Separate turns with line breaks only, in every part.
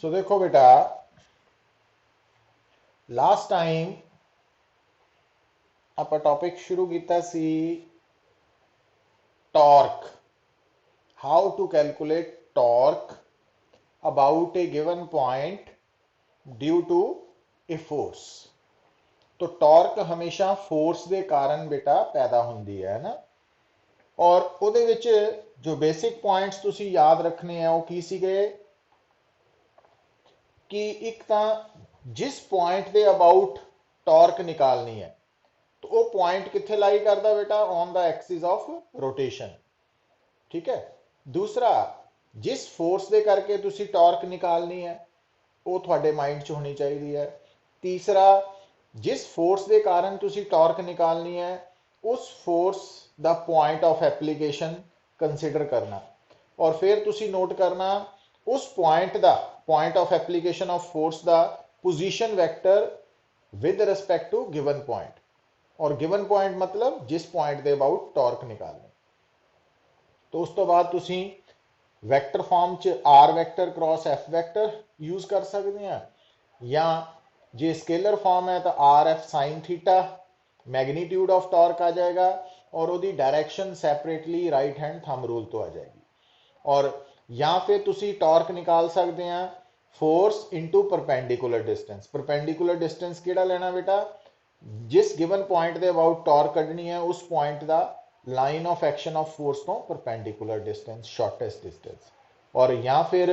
सो देखो बेटा, last time ਆਪਾਂ टॉपिक शुरू किया सी torque, how to calculate torque about a given point due to a force. तो टॉर्क हमेशा फोर्स के कारण बेटा पैदा होंदी है ना। और ਉਹਦੇ ਵਿੱਚ जो बेसिक पॉइंट्स ਤੁਸੀਂ याद रखने हैं वो की सीगे कि एक तो जिस पॉइंट के अबाउट टॉर्क निकालनी है तो वो पॉइंट कित्थे लाई करता बेटा, on the axis of rotation. ठीक है। दूसरा, जिस फोर्स के करके तुसी टॉर्क निकालनी है वो थोड़े माइंड च होनी चाहिए है। तीसरा, जिस फोर्स के कारण तुसी टॉर्क निकालनी है उस फोर्स दा पॉइंट ऑफ एप्लीकेशन कंसिडर करना। और फिर तुसी नोट करना उस पॉइंट दा point of application of force दा position vector with respect to given point. और गिवन पॉइंट मतलब जिस पॉइंट के अबाउट टॉर्क निकालनी। तो उस तो बाद तुसी वैक्टर फॉर्म च R vector cross F vector use कर सकते हैं, या जे स्केलर फॉर्म है तो R F sine theta magnitude of torque आ जाएगा और वो direction separately right hand thumb rule तो आ जाएगी। और या फिर तुसी टॉर्क निकाल सकते हैं force into perpendicular distance. Perpendicular distance केड़ा लेना बेटा, जिस गिवन पॉइंट के अबाउट टॉर्क कढ़नी है उस पॉइंट का line of action of force तो परपेंडिकुलर डिस्टेंस, शॉर्टेस्ट डिस्टेंस। और या फिर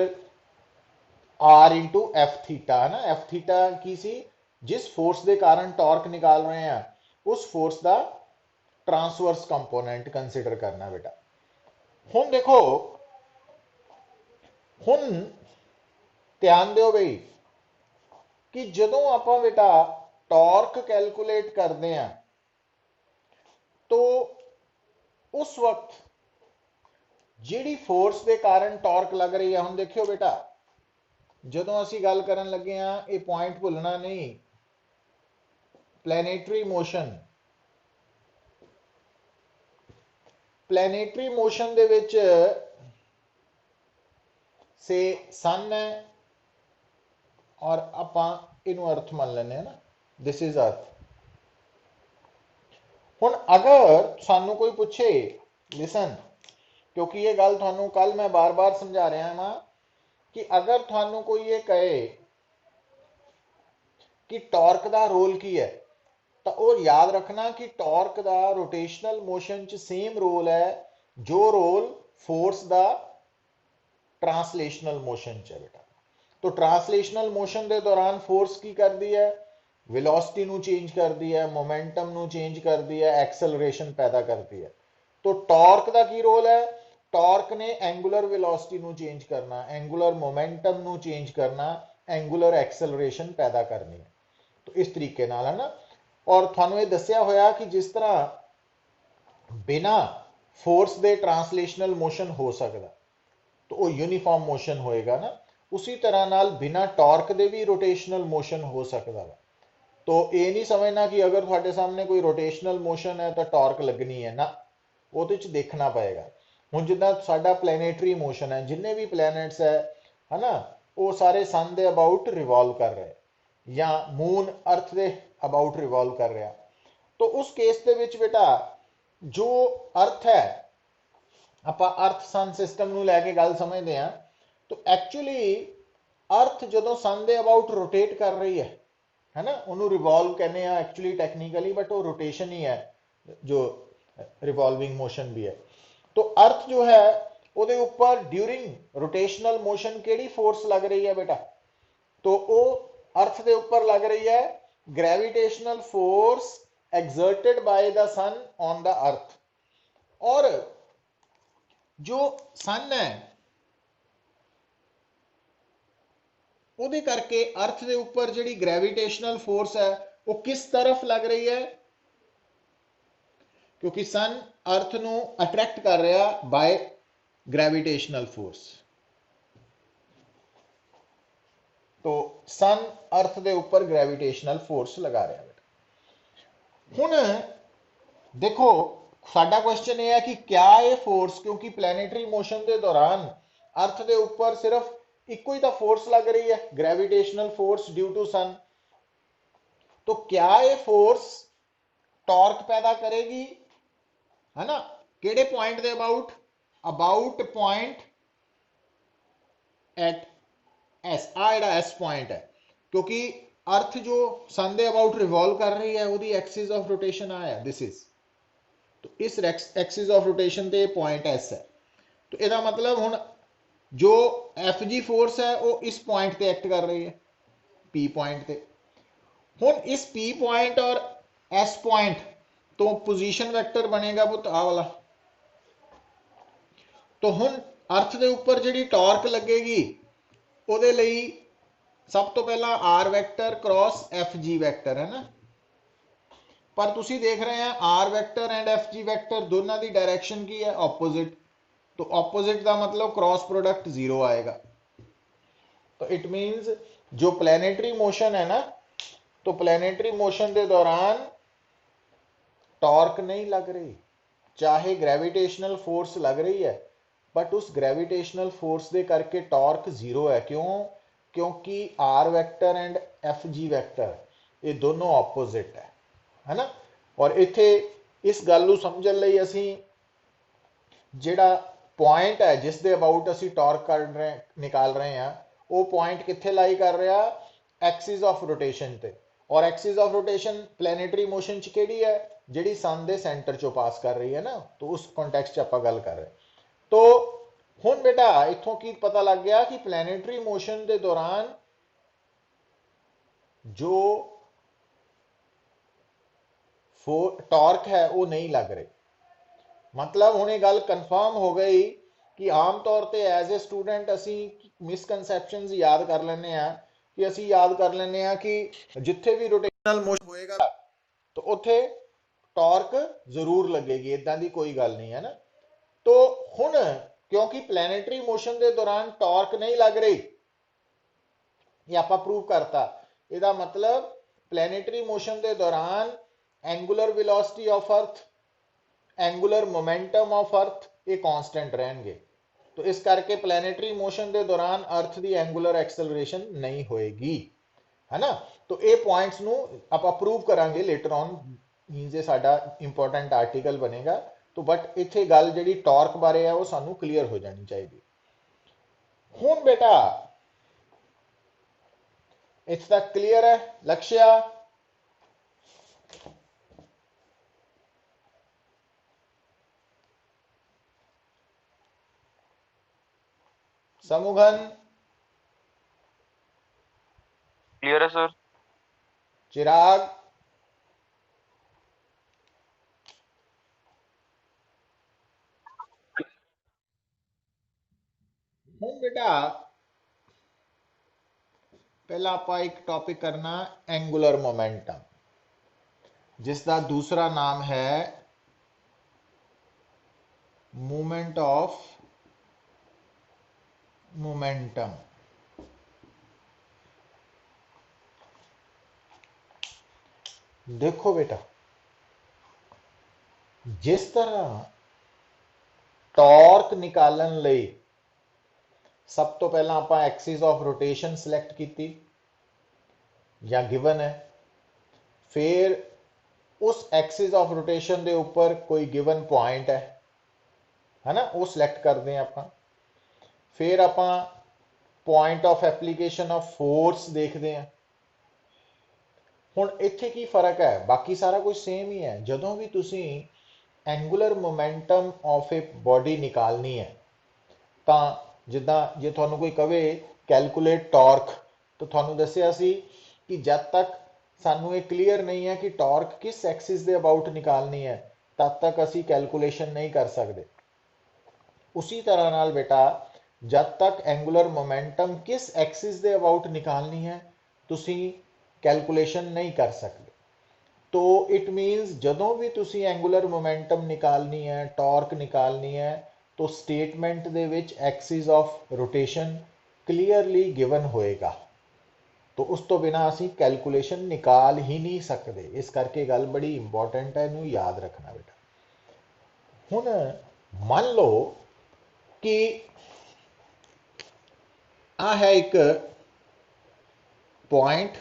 आर इंटू एफ थीटा है ना। एफ थीटा की सी, जिस फोर्स के कारण टॉर्क निकाल रहे हैं उस फोर्स का ट्रांसवर्स कंपोनेंट कंसिडर करना बेटा। हुण देखो, हुण ध्यान दो बई कि जदों आपां बेटा टॉर्क कैलकुलेट करते हैं तो उस वक्त जिहड़ी फोर्स के कारण टॉर्क लग रही है, हुण देखियो बेटा जदों असी गल करन लगे हां, ये पॉइंट भुलना नहीं, प्लैनेटरी मोशन। प्लैनेटरी मोशन दे विच से सन है और आपां इनू अर्थ मान लेने ना, दिस इज अर्थ। हुण अगर सानू कोई पूछे, लिसन, क्योंकि ये गल थानू कल मैं बार बार समझा रहा हां कि अगर थानू कोई ये कहे कि टॉर्क का रोल की है तो वो याद रखना कि टॉर्क का रोटेशनल मोशन च सेम रोल है जो रोल फोर्स का ट्रांसलेशनल मोशन च है बेटा। तो ट्रांसलेशनल मोशन के दौरान फोर्स की करती है, वेलोसिटी नू चेंज करती है, मोमेंटम नू चेंज करती है, एक्सेलरेशन पैदा करती है। तो टॉर्क का की रोल है, टॉर्क ने एंगुलर वेलोसिटी नू चेंज करना, एंगुलर मोमेंटम नू चेंज करना, एंगुलर एक्सेलरेशन पैदा करनी है। तो इस तरीके नाल है ना। और थानू ये दस्या होया कि जिस तरह बिना फोर्स के ट्रांसलेशनल मोशन हो सकता तो वो यूनिफॉर्म मोशन होएगा ना, उसी तरह नाल बिना टॉर्क के भी रोटेशनल मोशन हो सकता है। तो ये नहीं समझना कि अगर थोड़े सामने कोई रोटेशनल मोशन है तो टॉर्क लगनी है ना, वो तो देखना पड़ेगा। हुण जिद्दां साडा प्लैनेटरी मोशन है, जिन्ने भी प्लैनेट्स है ना, वो सारे सन के अबाउट रिवॉल्व कर रहे, या मून अर्थ के अबाउट रिवॉल्व कर रहा। तो उस केस के विच बेटा जो अर्थ है, ਆਪਾਂ अर्थ सन सिस्टम ਨੂੰ ਲੈ ਕੇ ਗੱਲ समझते हैं, तो एक्चुअली अर्थ जो सन के अबाउट रोटेट कर रही है ना, उन्होंने रिवॉल्व कहने हैं एक्चुअली टेक्निकली, बट वो रोटेशन ही है जो रिवॉल्विंग मोशन भी है। तो अर्थ जो है ਉਹਦੇ ऊपर ड्यूरिंग रोटेशनल मोशन केड़ी फोर्स लग रही है बेटा, तो वो अर्थ के ऊपर लग रही है gravitational force exerted by the sun on the earth. और जो सन है ਉਹਦੇ करके अर्थ के ऊपर जी ग्रेविटेशनल फोर्स है वो किस तरफ लग रही है, क्योंकि सन अर्थ ਨੂੰ अट्रैक्ट कर रहा बाय ग्रेविटेशनल फोर्स। तो सन अर्थ के ऊपर ग्रेविटेशनल फोर्स लगा रहा है। हुण देखो साडा क्वेश्चन यह है कि क्या ये फोर्स, क्योंकि प्लैनेटरी मोशन के दौरान अर्थ के ऊपर सिर्फ इको ही तो फोर्स लग रही है, ग्रेविटेशनल फोर्स ड्यू टू सन। तो क्या ये फोर्स टॉर्क पैदा करेगी, है ना, केड़े पॉइंट दे about, about point at S, आ जेड़ा एस पॉइंट है, क्योंकि अर्थ जो सन दे अबाउट रिवॉल्व कर रही है ਉਹਦੀ एक्सिस ऑफ रोटेशन आया दिस इज, तो इस एक्सिस ऑफ रोटेशन ते पॉइंट एस है। तो ਇਹਦਾ मतलब ਹੁਣ जो एफ जी फोर्स है वो इस पॉइंट ते एक्ट कर रही है, पी पॉइंट ते। हुन इस पी पॉइंट और एस पॉइंट तो पोजीशन वेक्टर बनेगा पुत आ वाला। तो हुन अर्थ दे ऊपर जिहड़ी टॉर्क लगेगी ਉਹਦੇ ਲਈ सब तो पहला R vector cross F G vector है ना, पर तुसी देख रहे हैं R vector and F G vector दोनों की डायरेक्शन की है ऑपोजिट, तो ऑपोजिट का मतलब क्रॉस प्रोडक्ट जीरो आएगा। तो इट मींस जो प्लैनेटरी मोशन है ना, तो प्लैनेटरी मोशन के दौरान टॉर्क नहीं लग रही, चाहे ग्रेविटेशनल फोर्स लग रही है, बट उस ग्रेविटेशनल फोर्स के करके टॉर्क जीरो है। क्यों? क्योंकि R vector and F G vector ये दोनों ऑपोजिट है ना। और इत्थे इस गल नूं समझण लई असीं जिहड़ा पॉइंट है जिस दे अबाउट असीं टॉर्क निकाल रहे हैं वो पॉइंट कित्थे लाई कर रहा, एक्सिस ऑफ रोटेशन ते। और axis of rotation planetary motion च किहड़ी है, जिहड़ी सन दे सेंटर चों पास कर रही है ना, तो उस कॉन्टैक्स्ट च आपां गल कर रहे हैं। तो हुण बेटा इत्थों की पता लग गया कि प्लैनेटरी मोशन के दौरान जो टॉर्क है वो नहीं लग रही। मतलब हुण ये गल कन्फर्म हो गई कि आम तौर पर एज ए स्टूडेंट असी मिसकनसैप्शनस याद कर लेने आ, कि असी याद कर लेने आ कि जिथे भी रोटेशनल मोशन होएगा तो उत्थे टॉर्क जरूर लगेगी, इदां दी कोई गल नहीं है ना। तो हुण क्योंकि प्लैनेटरी मोशन के दौरान टॉर्क नहीं लग रही, ये आपां प्रूव करता। इसका मतलब प्लैनेटरी मोशन के दौरान angular velocity of earth, angular momentum of earth ये कांस्टेंट रहेंगे। तो इस करके प्लैनेटरी मोशन के दौरान अर्थ की एंगुलर एक्सेलरेशन नहीं होएगी, है ना। तो ये पॉइंट्स नू आप प्रूव करांगे लेटर ऑन, मीनस ये साडा इंपॉर्टेंट आर्टिकल बनेगा। तो बट इत्थे गल जिहड़ी टॉर्क बारे है वो सानू क्लीयर हो जानी चाहिए। हुण बेटा इत्थे तक क्लीयर है लक्ष्य? समुघन?
क्लियर है सर।
चिराग? हुण बेटा पहला आपां एक टॉपिक करना एंगुलर मोमेंटम, जिसका दूसरा नाम है मूवमेंट ऑफ मोमेंटम। देखो बेटा जिस तरह टॉर्क निकालन लई सब तो पहला आपां एक्सिस ऑफ रोटेशन सिलेक्ट की या गिवन है, फिर उस एक्सिस ऑफ रोटेशन के ऊपर कोई गिवन पॉइंट है ना, वो सिलेक्ट करते हैं आपां। फिर आपां point of application of force देखते हैं। हुण इत्थे की फर्क है, बाकी सारा कुछ सेम ही है। जदों भी तुसी angular momentum of a body निकालनी है तो जिद्दां जे तुहानूं कोई कहे कैलकुलेट टॉर्क, तो तुहानूं दस्सिया सी कि जब तक सानूं ये क्लीयर नहीं है कि टॉर्क किस एक्सिस के अबाउट निकालनी है तब तक असी कैलकुलेशन नहीं कर सकते। उसी तरह नाल बेटा जब तक एंगुलर मोमेंटम किस एक्सिस के अबाउट निकालनी है तुसी कैलकुलेशन नहीं कर सकते। तो इट मीनस जदों भी तुसी एंगुलर मोमेंटम निकालनी है, टॉर्क निकालनी है, तो statement they which axis of rotation clearly given होएगा। तो उस तो बिना असी कैलकुलेशन निकाल ही नहीं सकते। इस करके गल बड़ी इंपॉर्टेंट है, इनू याद रखना बेटा। हुण मान लो कि आ है एक पॉइंट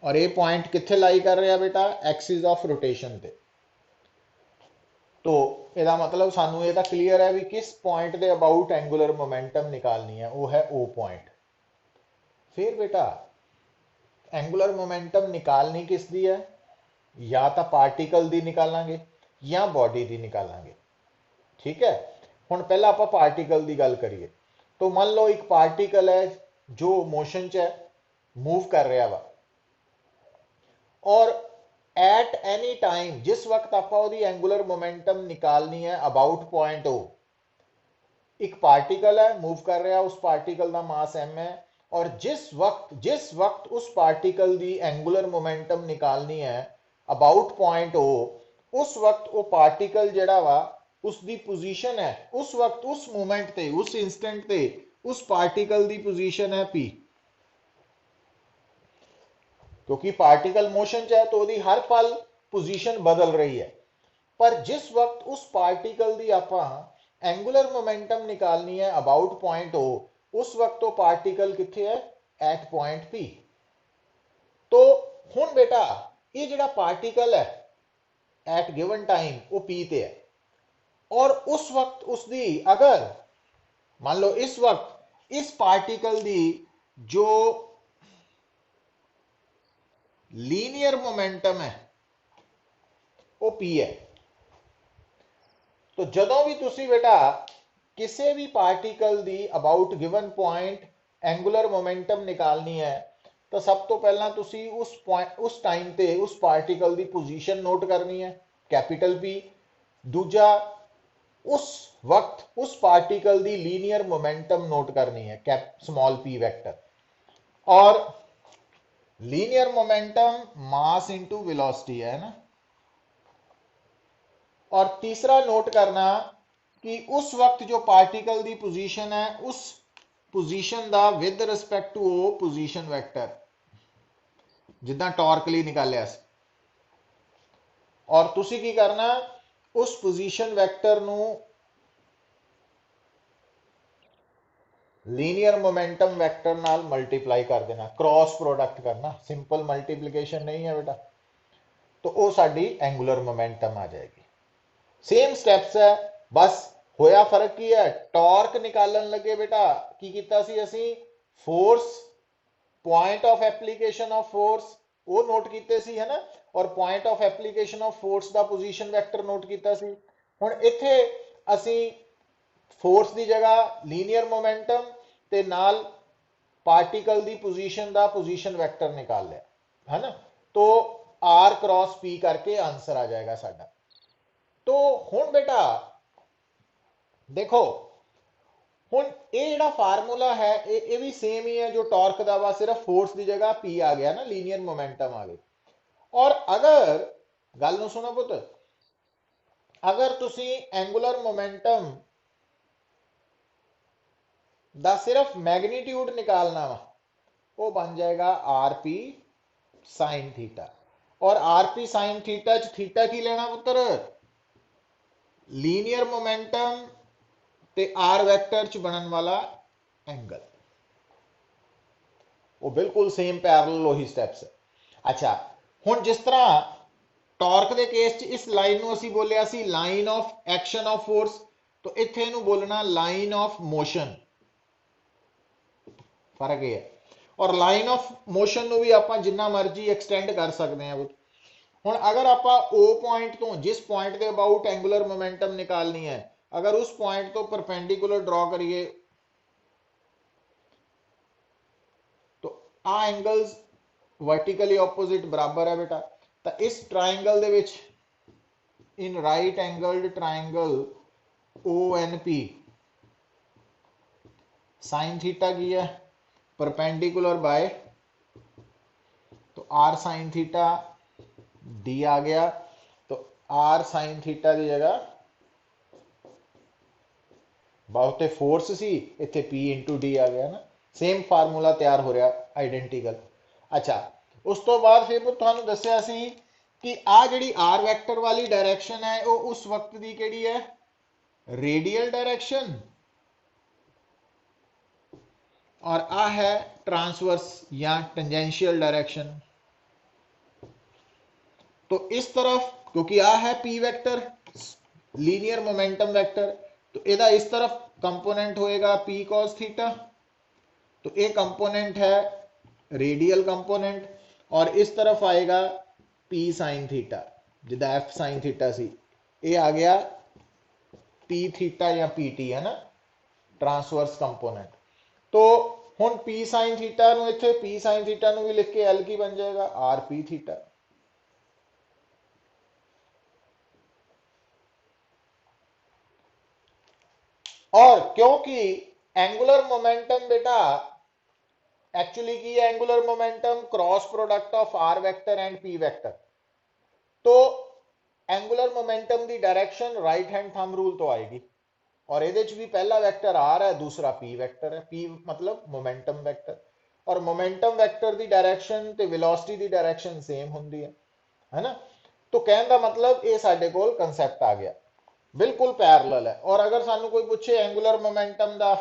और ये पॉइंट किथे लाई कर रहा बेटा एक्सिस ऑफ रोटेशन ते। तो ਇਹਦਾ मतलब सानू ये क्लीयर है भी किस पॉइंट के अबाउट एंगुलर मोमेंटम निकालनी है, वो है ओ पॉइंट। फिर बेटा एंगुलर मोमेंटम निकालनी किस दी है, या तो पार्टिकल दी निकालांगे या बॉडी दी निकालांगे। ठीक है, हुण पहला आप पार्टिकल की गल करिए। तो मान लो एक पार्टिकल है जो मोशन च है, मूव कर रहा वा, और एट एनी टाइम जिस वक्त आप एंगुलर मोमेंटम निकालनी है अबाउट पॉइंट ओ, एक पार्टिकल है मूव कर रहा, उस पार्टिकल का मास एम है, और जिस वक्त उस पार्टिकल की एंगुलर मोमेंटम निकालनी है अबाउट पॉइंट ओ, उस वक्त वो पार्टिकल जड़ा वा उसकी पोजीशन है उस वक्त उस मोमेंट ते उस इंस्टेंट ते उस पार्टिकल की पोजीशन है पी। क्योंकि पार्टिकल मोशन च है तो उसकी हर पल पोजीशन बदल रही है। पर जिस वक्त उस पार्टिकल की आप एंगुलर मोमेंटम निकालनी है अबाउट पॉइंट ओ, उस वक्त तो पार्टिकल किथे है एट पॉइंट पी। तो हुण बेटा ये जिहड़ा पार्टिकल है एट गिवन टाइम वो पी ते है, और उस वक्त उसकी अगर मान लो इस वक्त इस पार्टिकल की जो लीनियर मोमेंटम है वो पी है। तो जदों भी तुसी बेटा किसी भी पार्टिकल की about given point angular momentum निकालनी है, तो सब तो पहला तुसी उस पॉइंट उस टाइम ते उस पार्टिकल की पोजीशन नोट करनी है कैपिटल पी। दूजा उस वक्त उस पार्टिकल की लीनियर मोमेंटम नोट करनी है कैप स्मॉल पी वेक्टर, और linear momentum mass into velocity है ना। और तीसरा नोट करना कि उस वक्त जो पार्टिकल की पोजीशन है उस पोजीशन का with respect to O position vector जिदा टॉर्क लिए निकालिया, और तुसी की करना उस पोजीशन वेक्टर नू लीनियर मोमेंटम वेक्टर नाल मल्टीप्लाई कर देना, क्रॉस प्रोडक्ट करना, सिंपल मल्टीप्लिकेशन नहीं है बेटा। तो वो साडी एंगुलर मोमेंटम आ जाएगी। सेम स्टेप्स है, बस होया फर्क की है, टॉर्क निकालन लगे बेटा की कीता सी असी force point of application of force वो नोट कीते सी है ना, और point of application of force का पोजीशन वेक्टर नोट कीता सी। हुण इत्थे असी फोर्स की जगह लीनियर मोमेंटम ते नाल पार्टिकल की पोजीशन का पोजीशन वेक्टर निकाल लिया है ना। तो आर क्रॉस पी करके आंसर आ जाएगा साडा। तो हुण बेटा देखो हुण ये जिहड़ा फार्मूला है ये भी सेम ही है जो टॉर्क का वा, सिर्फ फोर्स की जगह पी आ गया ना, लीनियर मोमेंटम आ गई। और अगर गल नूं सुनो पुत, अगर तुसी एंगुलर मोमेंटम दा सिर्फ मैग्नीट्यूड निकालना वा, वो बन जाएगा आर पी साइन थीटा। और आर पी साइन थीटा च थीटा की लेना पुत्र, लीनियर मोमेंटम ते आर वैक्टर च बनन वाला एंगल। वो बिल्कुल सेम पैरेलल वही स्टेप्स है। अच्छा हुण जिस तरह टॉर्क के केस च इस लाइन नूं असीं बोलिया सी line of action of force, तो इत्थे इहनूं बोलना लाइन ऑफ मोशन, फर्क ये है। और लाइन ऑफ मोशन नूं भी आपां जिन्ना मर्जी एक्सटेंड कर सकते हैं। हुण अगर आपां ओ पॉइंट तो जिस पॉइंट के अबाउट एंगुलर मोमेंटम निकालनी है, अगर उस पॉइंट तो परपेंडिकुलर ड्रॉ करिए तो आ एंगल्स वर्टिकली ऑपोजिट बराबर है बेटा। तो इस ट्राइंगल दे विच in right angled triangle O N P sine theta की है परपेंडिकुलर बाय, तो आर साइन थीटा डी आ गया। तो आर साइन थीटा की जगह बहुते फोर्स सी, इतने पी इंटू डी आ गया ना। सेम फार्मूला तैयार हो रहा आइडेंटिकल। अच्छा उस तो बाद फिर तुहानू दस्सिया सी कि आ जिहड़ी आर वैक्टर वाली डायरैक्शन है वो उस वक्त की किहड़ी है रेडियल डायरेक्शन और आ है ट्रांसवर्स या टेंजेंशियल डायरेक्शन। तो इस तरफ क्योंकि आ है P vector linear momentum vector, तो एदा इस तरफ कंपोनेंट होएगा पी कॉस थीटा, तो ये कंपोनेंट है रेडियल कंपोनेंट, और इस तरफ आएगा पी साइन थीटा जिदा एफ साइन थीटा सी, ये आ गया पी थीटा या पी टी है ना, ट्रांसवर्स कंपोनेंट। तो हुण पी साइन थीटा नूं इत्थे पी साइन थीटा नूं भी लिख के एल की बन जाएगा आर पी थीटा। और क्योंकि एंगुलर मोमेंटम बेटा एक्चुअली की है angular momentum cross product of R vector and P vector, तो एंगुलर मोमेंटम की direction right hand thumb rule तो आएगी, और ये भी पहला वेक्टर आर है दूसरा पी वेक्टर है, पी मतलब मोमेंटम वेक्टर, और मोमेंटम वेक्टर की डायरेक्शन ते वेलोसिटी की डायरेक्शन सेम होंगी है ना। तो कहने का मतलब ये साडे कोल कंसैप्ट आ गया, बिल्कुल पैरेलल है। और अगर सानू कोई पूछे एंगुलर मोमेंटम का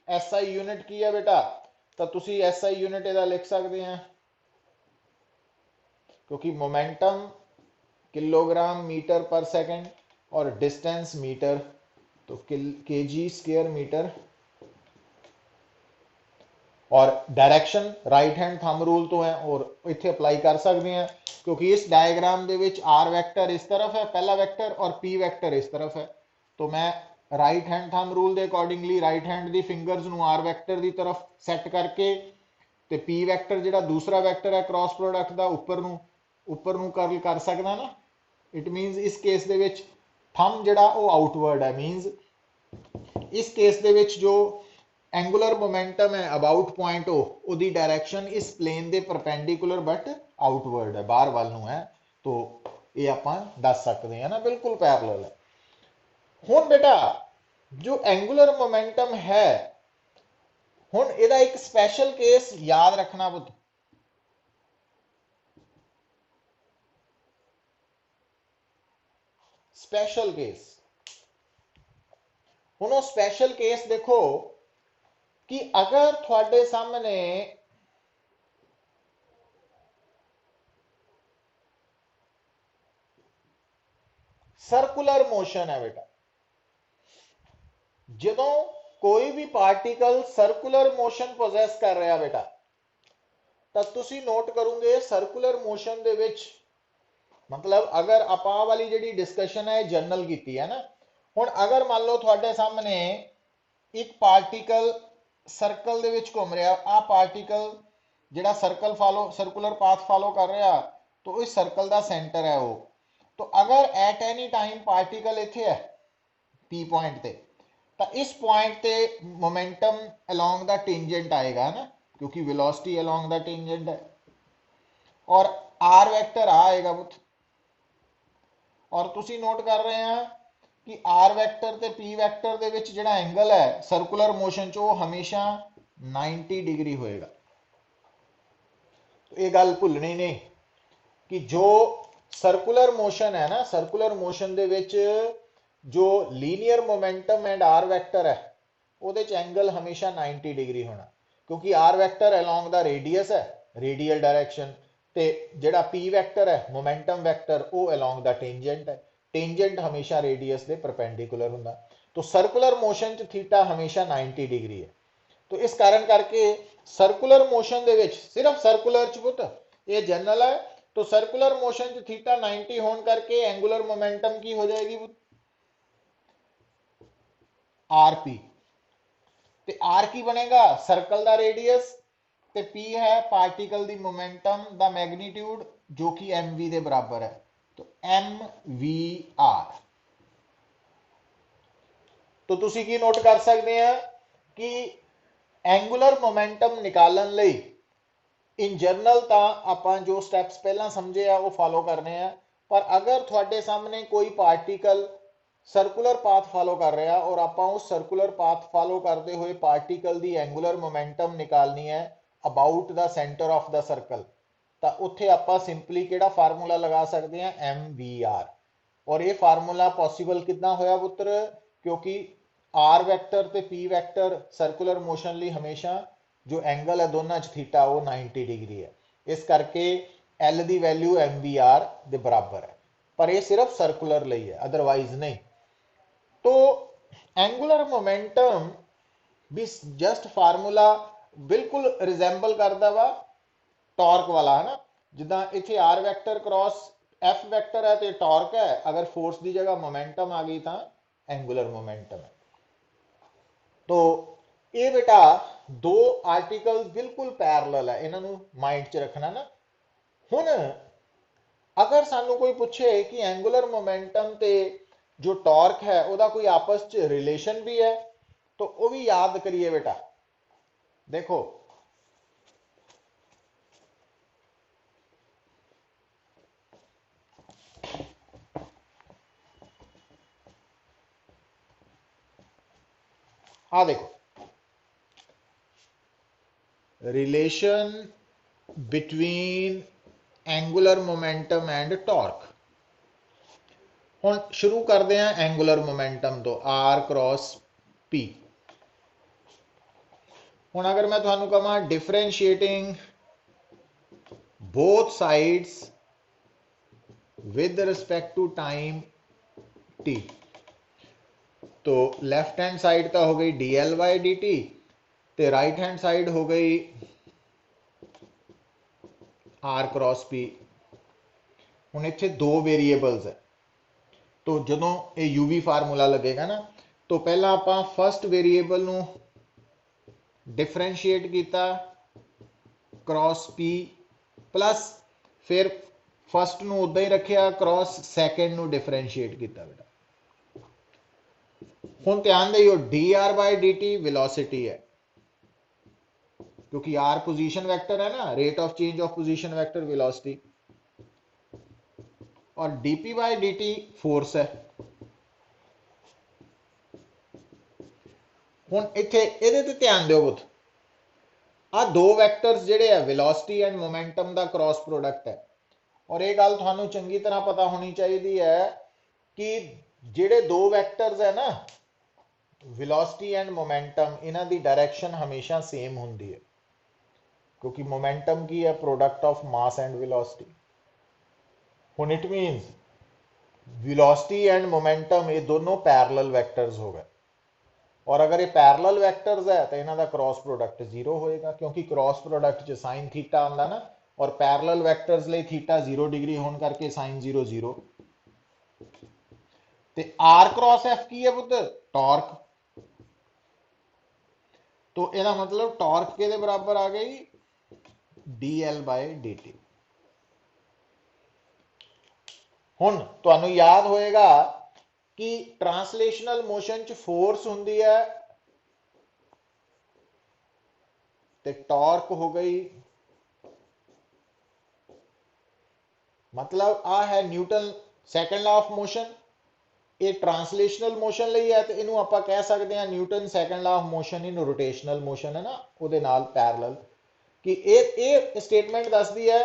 एसआई यूनिट की है बेटा, तो तुसी एसआई यूनिट इहदा लिख सकते हैं, क्योंकि मोमेंटम किलोग्राम मीटर पर सेकंड और डिस्टेंस मीटर, तो केजी स्क्वायर मीटर, और direction right hand thumb rule तो है और इत्थे अप्लाई कर सकते हैं, क्योंकि इस डायग्राम दे विच आर वेक्टर इस तरफ है पहला वेक्टर और पी वेक्टर इस तरफ है, तो मैं राइट हैंड थंब रूल के अकॉर्डिंगली राइट हैंड दी फिंगर्स नूं आर वेक्टर की तरफ सैट करके ते पी वेक्टर जिहड़ा दूसरा वेक्टर है क्रॉस प्रोडक्ट का ऊपर नूं कर्ल कर सकदा ना। इट मीनस इस केस दे विच थंब जिहड़ा वो आउटवर्ड है, मीनस इस केस दे विच जो एंगुलर मोमेंटम है अबाउट पॉइंट ओ ओदी डायरेक्शन इस प्लेन दे परपेंडिकुलर बट आउटवर्ड है, बाहर वाल नूं है, तो ये आपां दस सकते हैं ना, बिल्कुल पैरेलल है। हुण बेटा जो एंगुलर मोमेंटम है, हुण इहदा एक स्पेशल केस याद रखना पुत, स्पेशल केस। हुण वो स्पेशल केस देखो कि अगर थोड़े सामने सर्कुलर मोशन है बेटा, ਜਦੋਂ कोई भी पार्टिकल सर्कुलर मोशन पोजेस कर रहा बेटा, तो तुसी नोट करोगे सर्कुलर मोशन दे विच मतलब अगर आप वाली जी डिस्कशन है जनरल की है ना, हुण अगर मान लो थोड़े सामने एक पार्टिकल सर्कल दे विच घूम रहा, आ पार्टिकल जिहड़ा सर्कुलर पाथ फॉलो कर रहा, तो इस सर्कल का सेंटर है वो, तो अगर एट एनी टाइम पार्टिकल इत्थे है पी पॉइंट ते, तो इस पॉइंट ते मोमेंटम अलोंग द टेंजेंट आएगा ना, क्योंकि वेलोसिटी अलोंग द टेंजेंट है, और आर वेक्टर आएगा बुत, और तुसी नोट कर रहे हैं कि आर वेक्टर ते पी वेक्टर दे विच जिहड़ा एंगल है सर्कुलर मोशन च वो हमेशा 90 डिग्री होएगा। तो ये गल भुलनी नहीं कि जो सर्कुलर मोशन है ना, सर्कुलर मोशन दे विच जो linear momentum and R vector है ਉਹਦੇ ਚ एंगल हमेशा 90 डिग्री होना, क्योंकि R vector along the radius है रेडियल डायरेक्शन, ते जिहड़ा पी वेक्टर है मोमेंटम वेक्टर वो अलोंग द टेंजेंट है, टेंजेंट हमेशा रेडियस के परपेंडिकुलर हुंदा, तो सर्कुलर मोशन च थीटा हमेशा 90 डिग्री है। तो इस कारण करके सर्कुलर मोशन दे विच सिर्फ सर्कुलर च पुत ये जनरल है, तो सर्कुलर मोशन च थीटा 90 होने करके एंगुलर मोमेंटम की हो जाएगी आरपी, ते आर की बनेगा सर्कल का रेडियस, ते पी है पार्टिकल दी मोमेंटम दा मैग्नीट्यूड जो कि एम वी के बराबर है, तो एम वी आर। तो तुसी की नोट कर सकते हैं कि एंगुलर मोमेंटम निकालन लई इन जनरल तो आप जो स्टैप्स पहला समझे आ वो फॉलो करने हैं, पर अगर थोड़े सामने कोई पार्टिकल सर्कुलर पाथ फॉलो कर रहा और आप उस सर्कुलर पाथ फॉलो करते हुए पार्टिकल की एंगुलर मोमेंटम निकालनी है about the centre of the circle, तो उत्थे आप सिंपली केड़ा फार्मूला लगा सकते हैं एम वी आर, और ये फार्मूला पॉसिबल कितना होया पुत्र क्योंकि आर वैक्टर ते पी वैक्टर सर्कुलर मोशन ਲਈ हमेशा जो एंगल है दोनों च थीटा वो 90 डिग्री है, इस करके एल की वैल्यू एम वी आर के बराबर है, पर यह सिर्फ सर्कुलर ਲਈ है, अदरवाइज नहीं। तो एंगुलर मोमेंटम भी जस्ट फार्मूला बिल्कुल रिजेंबल करता वा टॉर्क वाला, है ना। जिदा इतने R vector cross F vector है तो टॉर्क है, अगर फोर्स की जगह मोमेंटम आ गई तो एंगुलर मोमेंटम है। तो ये बेटा दो आर्टिकल बिल्कुल पैरेलल है, इन्हों माइंड च रखना ना। हुण अगर सानू कोई पूछे कि एंगुलर मोमेंटम ते जो टॉर्क है वह कोई आपस च रिलेशन भी है, तो वह भी याद करिए बेटा। देखो हाँ, देखो relation between angular momentum and torque. हुण शुरू करते हैं एंगुलर मोमेंटम तो, आर क्रॉस पी। हुण अगर मैं तुहानू कहां differentiating both sides with respect to time T, तो लेफ्ट हैंड साइड तो हो गई D L by D T, तो राइट हैंड साइड हो गई आर क्रॉस पी। हुण इत्थे दो वेरीएबल्स है, तो जदों ये यूवी फार्मूला लगेगा ना, तो पहला आपां फस्ट वेरीएबल नू डिफरेंशिएट किया क्रॉस पी प्लस फिर फस्ट नू उदा ही रखिया क्रॉस सैकेंड नू डिफरेंशिएट किया बेटा। हुण ध्यान दियो D R by D T velocity है, क्योंकि आर पोजीशन वेक्टर है ना, rate of change of position vector velocity, और D P by D T force है। हुण इत्थे इहदे ते ध्यान दिओ पुत, आ दो वैक्टर्स जिहड़े है वेलोसिटी एंड मोमेंटम का क्रॉस प्रोडक्ट है, और ये गल तुहानू चंगी तरह पता होनी चाहिए है कि जिहड़े दो वैक्टर्स है ना वेलोसिटी एंड मोमेंटम, इन्हां दी डायरेक्शन हमेशा सेम होंदी है, क्योंकि मोमेंटम की है product of mass and velocity. हुण it means velocity and momentum ये दोनों पैरेलल वेक्टर्स हो गए, और अगर ये पैरेलल वेक्टर्स है तो इन्हों का क्रॉस प्रोडक्ट जीरो होएगा, क्योंकि क्रॉस प्रोडक्ट च साइन थीटा आंदा ना, और पैरेलल वेक्टर्स लिए थीटा 0 डिग्री होने करके साइन 0 0। ते आर क्रॉस एफ की है पुत्र टॉर्क, तो यदा मतलब टॉर्क के बराबर आ गई D L by D T. हुण तुहानू याद होएगा कि ट्रांसलेशनल मोशन च फोर्स हुंदी है ते टॉर्क हो गई, मतलब आ है Newton second law of motion. ये ट्रांसलेशनल मोशन ਲਈ है, तो इनू ਆਪਾਂ कह सकते हैं Newton second law of motion in rotational motion है ना, ਉਹਦੇ ਨਾਲ पैरेलल कि ये स्टेटमेंट दसदी है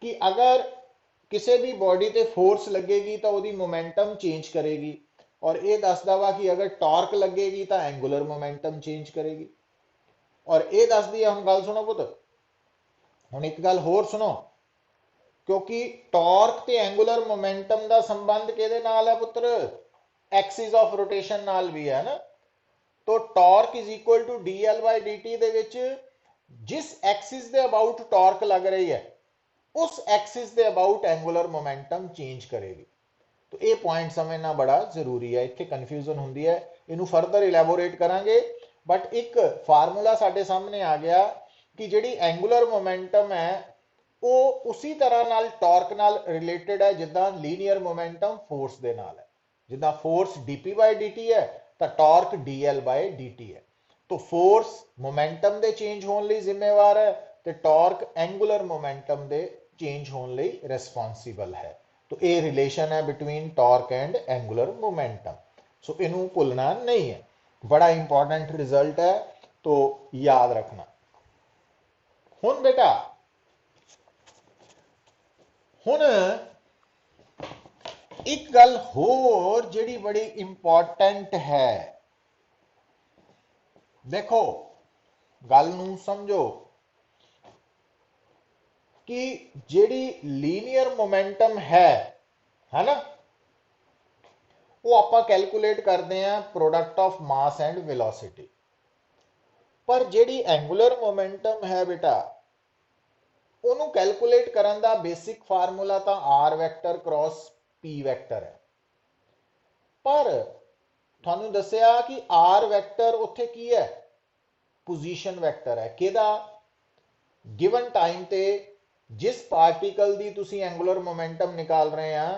कि अगर किसी भी बॉडी ते फोर्स लगेगी तो वही मोमेंटम चेंज करेगी, और ये दसदा वा कि अगर टॉर्क लगेगी तो एंगुलर मोमेंटम चेंज करेगी। और ये दसदी है, हम गल सुनो पुत, हुण एक गल होर सुनो, क्योंकि टॉर्क ते एंगुलर मोमेंटम का संबंध किहदे नाल है पुत्र, एक्सिस ऑफ रोटेशन नाल भी है ना। तो torque is equal to D L by D T दे विच जिस एक्सिस दे अबाउट टॉर्क लग रही है उस एक्सिस दे अबाउट एंगुलर मोमेंटम चेंज करेगी। तो ये पॉइंट समझना बड़ा जरूरी है, इत्थे कन्फ्यूजन होंदी है, इनू फर्दर इलैबोरेट करांगे। बट एक फार्मूला साडे सामने आ गया कि जिहड़ी एंगुलर मोमेंटम है वो उसी तरह नाल टॉर्क नाल रिलेटेड है जिद्दां लीनियर मोमेंटम फोर्स दे नाल है। जिद्दां force D P by D T है तो torque D L by D T है। तो फोर्स मोमेंटम दे चेंज होने लिए जिम्मेवार है, तो टॉर्क एंगुलर मोमेंटम दे चेंज होने लिए रिस्पॉन्सिबल है। तो ये रिलेशन है between torque and angular momentum. So इनू भुलना नहीं है, बड़ा इंपॉर्टेंट रिजल्ट है, तो याद रखना। हुण बेटा हुण एक गल होर जिहड़ी बड़ी इंपॉर्टेंट है, देखो गल नूं समझो कि जिहड़ी लीनियर मोमेंटम है ना, वो आपां कैलकुलेट करते हैं product of mass and velocity. पर जिहड़ी एंगुलर मोमेंटम है बेटा, ਉਹਨੂੰ ਕੈਲਕੂਲੇਟ ਕਰਨ ਦਾ ਬੇਸਿਕ ਫਾਰਮੂਲਾ ਤਾਂ r vector cross p vector ਹੈ। ਪਰ ਤੁਹਾਨੂੰ ਦੱਸਿਆ ਕਿ r ਵੈਕਟਰ ਉੱਥੇ ਕੀ ਹੈ, ਪੋਜੀਸ਼ਨ ਵੈਕਟਰ ਹੈ। ਕਿਹਦਾ? ਗਿਵਨ ਟਾਈਮ ਤੇ ਜਿਸ ਪਾਰਟੀਕਲ ਦੀ ਤੁਸੀਂ ਐਂਗੂਲਰ ਮੋਮੈਂਟਮ ਨਿਕਾਲ ਰਹੇ ਆ,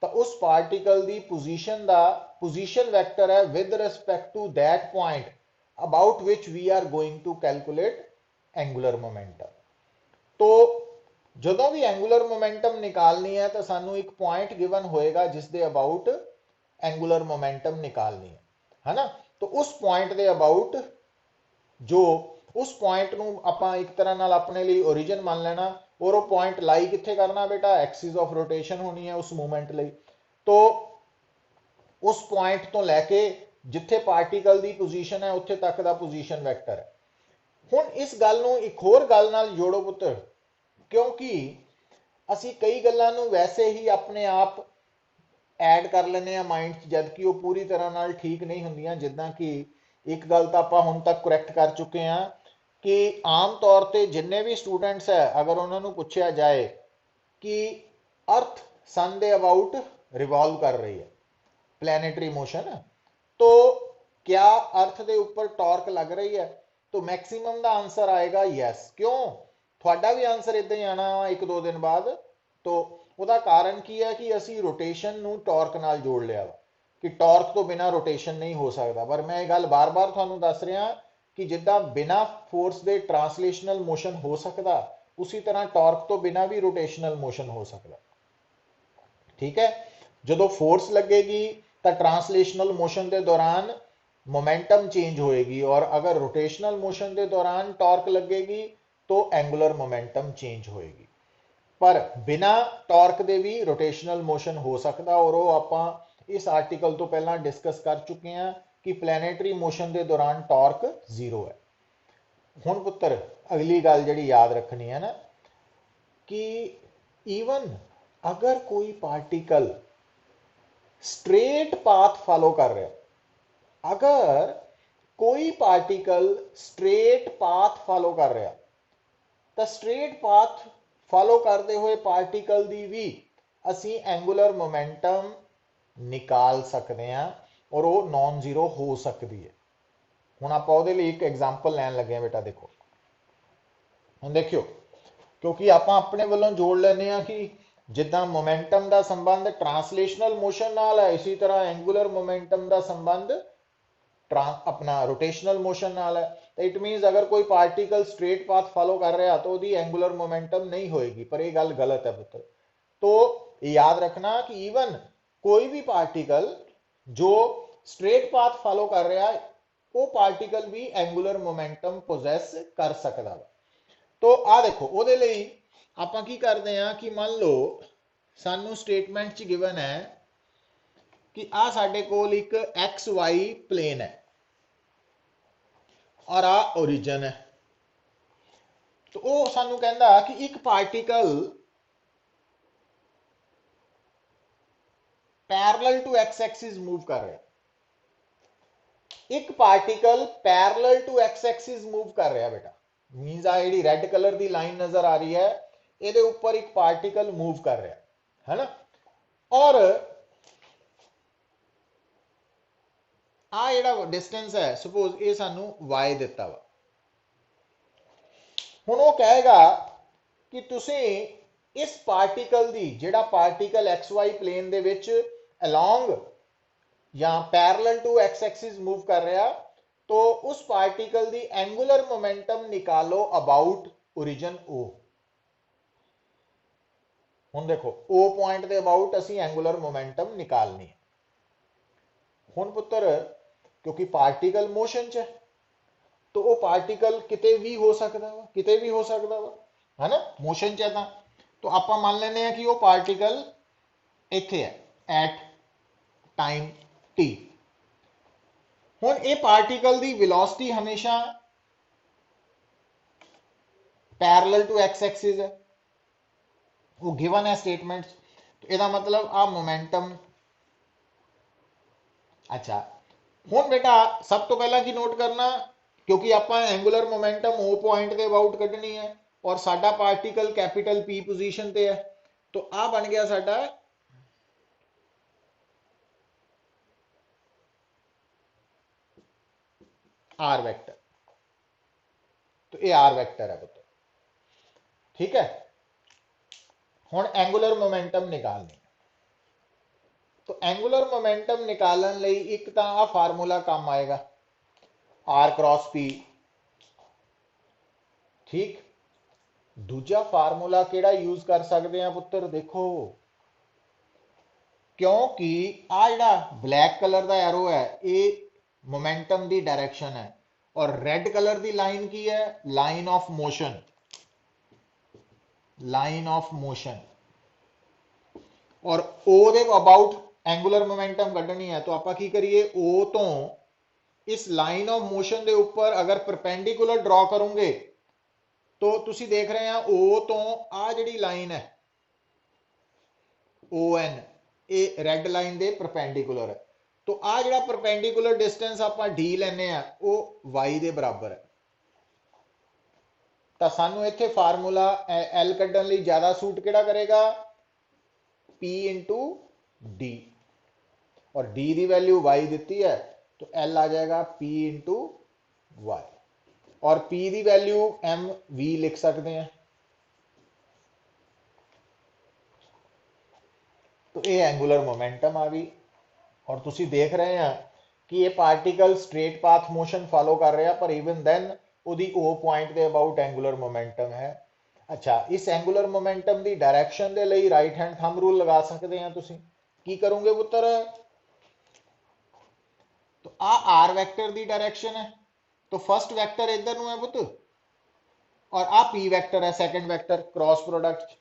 ਤਾਂ ਉਸ ਪਾਰਟੀਕਲ ਦੀ ਪੋਜੀਸ਼ਨ ਦਾ ਪੋਜੀਸ਼ਨ ਵੈਕਟਰ ਹੈ with respect to that point about which we are going to calculate angular momentum. तो ਜਦੋਂ ਵੀ ਐਂਗੂਲਰ ਮੋਮੈਂਟਮ ਨਿਕਾਲਣੀ ਹੈ ਤਾਂ ਸਾਨੂੰ ਇੱਕ ਪੁਆਇੰਟ ਗਿਵਨ ਹੋਏਗਾ ਜਿਸ ਦੇ ਅਬਾਊਟ ਐਂਗੂਲਰ ਮੋਮੈਂਟਮ ਨਿਕਾਲਣੀ ਹੈ ਨਾ। तो उस पॉइंट ਦੇ ਅਬਾਊਟ ਜੋ ਉਸ ਪੁਆਇੰਟ ਨੂੰ ਆਪਾਂ ਇੱਕ ਤਰ੍ਹਾਂ ਨਾਲ ਆਪਣੇ ਲਈ ओरिजिन ਮੰਨ ਲੈਣਾ, ਔਰ ਉਹ ਪੁਆਇੰਟ ਲਾਈ ਕਿੱਥੇ ਕਰਨਾ ਬੇਟਾ, ਐਕਸਿਸ ਆਫ ਰੋਟੇਸ਼ਨ ਹੋਣੀ ਹੈ ਉਸ ਮੂਵਮੈਂਟ ਲਈ। तो ਉਸ ਪੁਆਇੰਟ ਤੋਂ ਲੈ ਕੇ ਜਿੱਥੇ ਪਾਰਟੀਕਲ ਦੀ ਪੋਜੀਸ਼ਨ ਹੈ ਉੱਥੇ ਤੱਕ ਦਾ ਪੋਜੀਸ਼ਨ ਵੈਕਟਰ ਹੈ। ਹੁਣ ਇਸ ਗੱਲ ਨੂੰ ਇੱਕ ਹੋਰ ਗੱਲ ਨਾਲ ਜੋੜੋ ਪੁੱਤਰ, क्योंकि ਅਸੀਂ ਕਈ ਗੱਲਾਂ ਨੂੰ ਵੈਸੇ ਹੀ ਆਪਣੇ ਆਪ ਐਡ ਕਰ ਲੈਂਦੇ ਆ ਮਾਈਂਡ 'ਚ, ਜਦਕਿ ਉਹ ਪੂਰੀ ਤਰ੍ਹਾਂ ਨਾਲ ਠੀਕ ਨਹੀਂ ਹੁੰਦੀਆਂ। ਜਿੱਦਾਂ ਕਿ ਇੱਕ ਗੱਲ ਤਾਂ ਆਪਾਂ ਹੁਣ ਤੱਕ ਕਰੈਕਟ ਕਰ ਚੁੱਕੇ ਹਾਂ ਕਿ ਆਮ ਤੌਰ ਤੇ ਜਿੰਨੇ ਵੀ ਸਟੂਡੈਂਟਸ ਹੈ, ਅਗਰ ਉਹਨਾਂ ਨੂੰ ਪੁੱਛਿਆ ਜਾਏ ਕਿ अर्थ सन ਦੇ ਅਬਾਊਟ ਰਿਵॉल्व कर रही है, प्लैनेटरी मोशन, तो क्या अर्थ ਦੇ ਉੱਪਰ टॉर्क लग रही है? तो मैक्सिमम ਦਾ आंसर आएगा यस। क्यों? ਤੁਹਾਡਾ ਵੀ ਆਨਸਰ ਇਦਾਂ ਹੀ ਆਣਾ ਵਾ ਇੱਕ ਦੋ ਦਿਨ ਬਾਅਦ। तो ਉਹਦਾ ਕਾਰਨ ਕੀ ਹੈ ਕਿ ਅਸੀਂ ਰੋਟੇਸ਼ਨ ਨੂੰ ਟਾਰਕ ਨਾਲ ਜੋੜ ਲਿਆ ਵਾ ਕਿ ਟਾਰਕ ਤੋਂ ਬਿਨਾ ਰੋਟੇਸ਼ਨ ਨਹੀਂ ਹੋ ਸਕਦਾ। ਪਰ ਮੈਂ ਇਹ ਗੱਲ ਬਾਰ-ਬਾਰ ਤੁਹਾਨੂੰ ਦੱਸ ਰਿਹਾ ਕਿ ਜਿੱਦਾਂ ਬਿਨਾ ਫੋਰਸ ਦੇ ਟਰਾਂਸਲੇਸ਼ਨਲ ਮੋਸ਼ਨ ਹੋ ਸਕਦਾ, ਉਸੇ ਤਰ੍ਹਾਂ ਟਾਰਕ ਤੋਂ ਬਿਨਾ ਵੀ ਰੋਟੇਸ਼ਨਲ ਮੋਸ਼ਨ ਹੋ ਸਕਦਾ। ਠੀਕ ਹੈ, ਜਦੋਂ ਫੋਰਸ ਲੱਗੇਗੀ ਤਾਂ ट्रांसलेशनल मोशन के दौरान मोमेंटम चेंज होएगी, और अगर रोटेशनल मोशन के दौरान टॉर्क लगेगी तो एंगुलर मोमेंटम चेंज होएगी। पर बिना टॉर्क के भी रोटेशनल मोशन हो सकता, और वो आप इस आर्टिकल तो पहला डिस्कस कर चुके हैं कि प्लैनेटरी मोशन के दौरान टॉर्क 0 है। हुण पुत्र अगली गल जिहड़ी याद रखनी है ना कि ईवन अगर कोई पार्टिकल स्ट्रेट पाथ फॉलो कर रहा, अगर कोई पार्टिकल स्ट्रेट पाथ फॉलो कर रहा, तो स्ट्रेट पाथ फॉलो करते हुए पार्टिकल की भी असी एंगुलर मोमेंटम निकाल सकते हैं और वो नॉन जीरो हो सकती है। हुण आपां उहदे लई एक एग्जाम्पल लैन लगे हैं बेटा। देखो हुण देखियो, क्योंकि आपां अपने वालों जोड़ लैने आ कि जिद्दां मोमेंटम का संबंध ट्रांसलेशनल मोशन नाल है, इसी तरह एंगुलर मोमेंटम का संबंध अपना रोटेशनल मोशन नाल है। तो इट मीनस अगर कोई पार्टिकल स्ट्रेट पाथ फॉलो कर रहा तो उसकी एंगुलर मोमेंटम नहीं होएगी, पर यह गल गलत है पुत्र। तो याद रखना कि ईवन कोई भी पार्टिकल जो स्ट्रेट पाथ फॉलो कर रहा है, वो पार्टिकल भी एंगुलर मोमेंटम पोजैस कर सकता। तो आ देखो ਉਹਦੇ ਲਈ ਆਪਾਂ ਕੀ ਕਰਦੇ ਆ कि मान लो ਸਾਨੂੰ स्टेटमेंट च गिवन है कि आ ਸਾਡੇ ਕੋਲ ਇੱਕ XY प्लेन है और आ ओरिजिन है। तो ਉਹ ਸਾਨੂੰ ਕਹਿੰਦਾ कि एक particle parallel to X axis move कर रहा है, एक particle parallel to X axis move कर रहा बेटा। मींस आ जी रेड कलर की लाइन नजर आ रही है, ਇਹਦੇ ਉੱਪਰ ਇੱਕ ਪਾਰਟੀਕਲ मूव कर रहा है ना, और आ ਜਿਹੜਾ डिस्टेंस है सपोज ये सानू y ਦਿੱਤਾ ਵਾ। ਹੁਣ ਉਹ ਕਹੇਗਾ ਕਿ ਤੁਸੀਂ इस पार्टिकल ਦੀ ਜਿਹੜਾ पार्टिकल xy प्लेन ਦੇ ਵਿੱਚ along या parallel to x axis move कर रहा, तो उस पार्टिकल ਦੀ एंगुलर मोमेंटम निकालो अबाउट ओरिजिन O। हुण देखो O पॉइंट के अबाउट असी एंगुलर मोमेंटम निकालनी है। हुण पुत्र क्योंकि पार्टिकल मोशन च है, तो वो पार्टिकल किते भी हो सकता वा, किते भी हो सकता वा, है ना, मोशन च है। तो आप मान लेने हैं कि वो पार्टिकल इत्थे है, एट टाइम t। हुण ये पार्टिकल की वेलोसिटी हमेशा पैरेलल टू एक्स एक्सिस है, वो गिवन है स्टेटमेंट। तो ਇਹਦਾ मतलब आ मोमेंटम। अच्छा हुण बेटा सब तो पहला की नोट करना, क्योंकि आप एंगुलर मोमेंटम ओ पॉइंट के अबाउट कढ़नी है और साडा पार्टिकल कैपिटल पी पोजीशन ते है, तो आ बन गया साडा आर वेक्टर। तो ये आर वेक्टर है पुत्र, ठीक है। हुण एंगुलर मोमेंटम निकालनी, तो एंगुलर मोमेंटम निकालन लई एक तो आ फार्मूला काम आएगा, आर क्रॉस पी, ठीक। दूजा फार्मूला केड़ा यूज कर सकते हैं पुत्र, देखो क्योंकि आ जिहड़ा ब्लैक कलर का एरो है ये मोमेंटम की डायरेक्शन है, और रेड कलर की लाइन की है, line of motion, line of motion. और ओ दे अबाउट एंगुलर मोमेंटम कढ़नी है, तो आप की करिए ओ तो इस लाइन ऑफ मोशन के ऊपर अगर परपेंडिकुलर ड्रॉ करोगे तो तुसी देख रहे हैं ओ तो आ जिहड़ी लाइन है ओ एन, ये रेड लाइन के परपेंडिकुलर है। तो आ जिहड़ा परपेंडिकुलर डिस्टेंस आप डी लेने वो वाई के बराबर है। तो सानू इत्थे फार्मूला एल कढ़न लई ज्यादा सूट किहड़ा करेगा, पी इंटू डी, और डी की वैल्यू वाई दी है तो एल आ जाएगा पी इंटू वाई, और पी की वैल्यू एम वी लिख सकते हैं। तो ये एंगुलर मोमेंटम आ गई, और तुसी देख रहे हैं कि ये particle straight path motion follow कर रहा, पर इवन देन ਉਹਦੀ ओ पॉइंट के अबाउट एंगुलर मोमेंटम है। अच्छा इस एंगुलर मोमेंटम की डायरेक्शन के लिए राइट हैंड थंब रूल लगा सकते हैं। तुसी की करोगे पुत्र, तो आ आर वैक्टर की डायरेक्शन है, तो फर्स्ट वैक्टर इधर है पुत्र, और आ पी वैक्टर है सेकंड वैक्टर, क्रॉस प्रोडक्ट।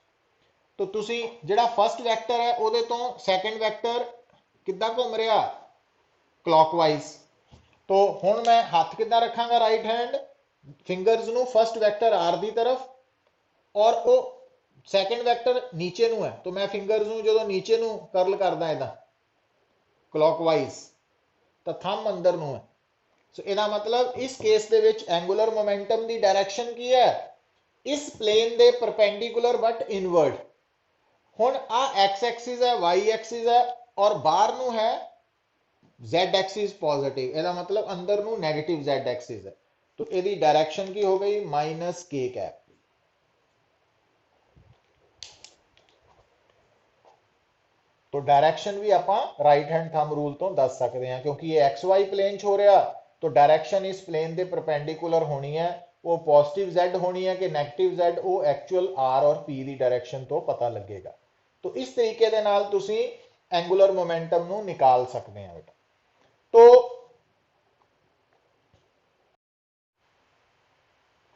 तो तुसी जिहड़ा फर्स्ट वैक्टर है ਉਹਦੇ तो सेकंड वैक्टर किद्दां घूम रहा, क्लॉकवाइज। तो हुण मैं हाथ किद्दां रखांगा, राइट हैंड फिंगर्स नू फर्स्ट वैक्टर आर की तरफ, और वो सैकेंड वैक्टर नीचे नू है, तो मैं फिंगर्स नू जो नीचे नू करल करदा इदा क्लॉकवाइज, तो थंब अंदर नू है। सो इहदा मतलब इस केस दे विच एंगुलर मोमेंटम की डायरेक्शन की है, इस प्लेन दे परपेंडिकुलर बट इनवर्ड। हुण आ एक्स एक्सिस है, वाई एक्सिस है, और बाहर नू है जेड एक्सिस पॉजिटिव, ਇਹਦਾ मतलब अंदर नू नेगेटिव जेड एक्सिस है। तो ਇਹਦੀ डायरेक्शन की हो गई माइनस के कैप। तो डायरेक्शन भी आप राइट हैंड थंब रूल तो दस सकते हैं, क्योंकि ये एक्स वाई प्लेन च हो रहा, तो डायरेक्शन इस प्लेन के परपेंडिकुलर होनी है, वो पॉजिटिव जेड होनी है कि नेगेटिव जेड, वो एक्चुअल आर और पी की डायरेक्शन तो पता लगेगा। तो इस तरीके दे नाल तुसी एंगुलर मोमेंटम नू निकाल सकते हैं बेटा। तो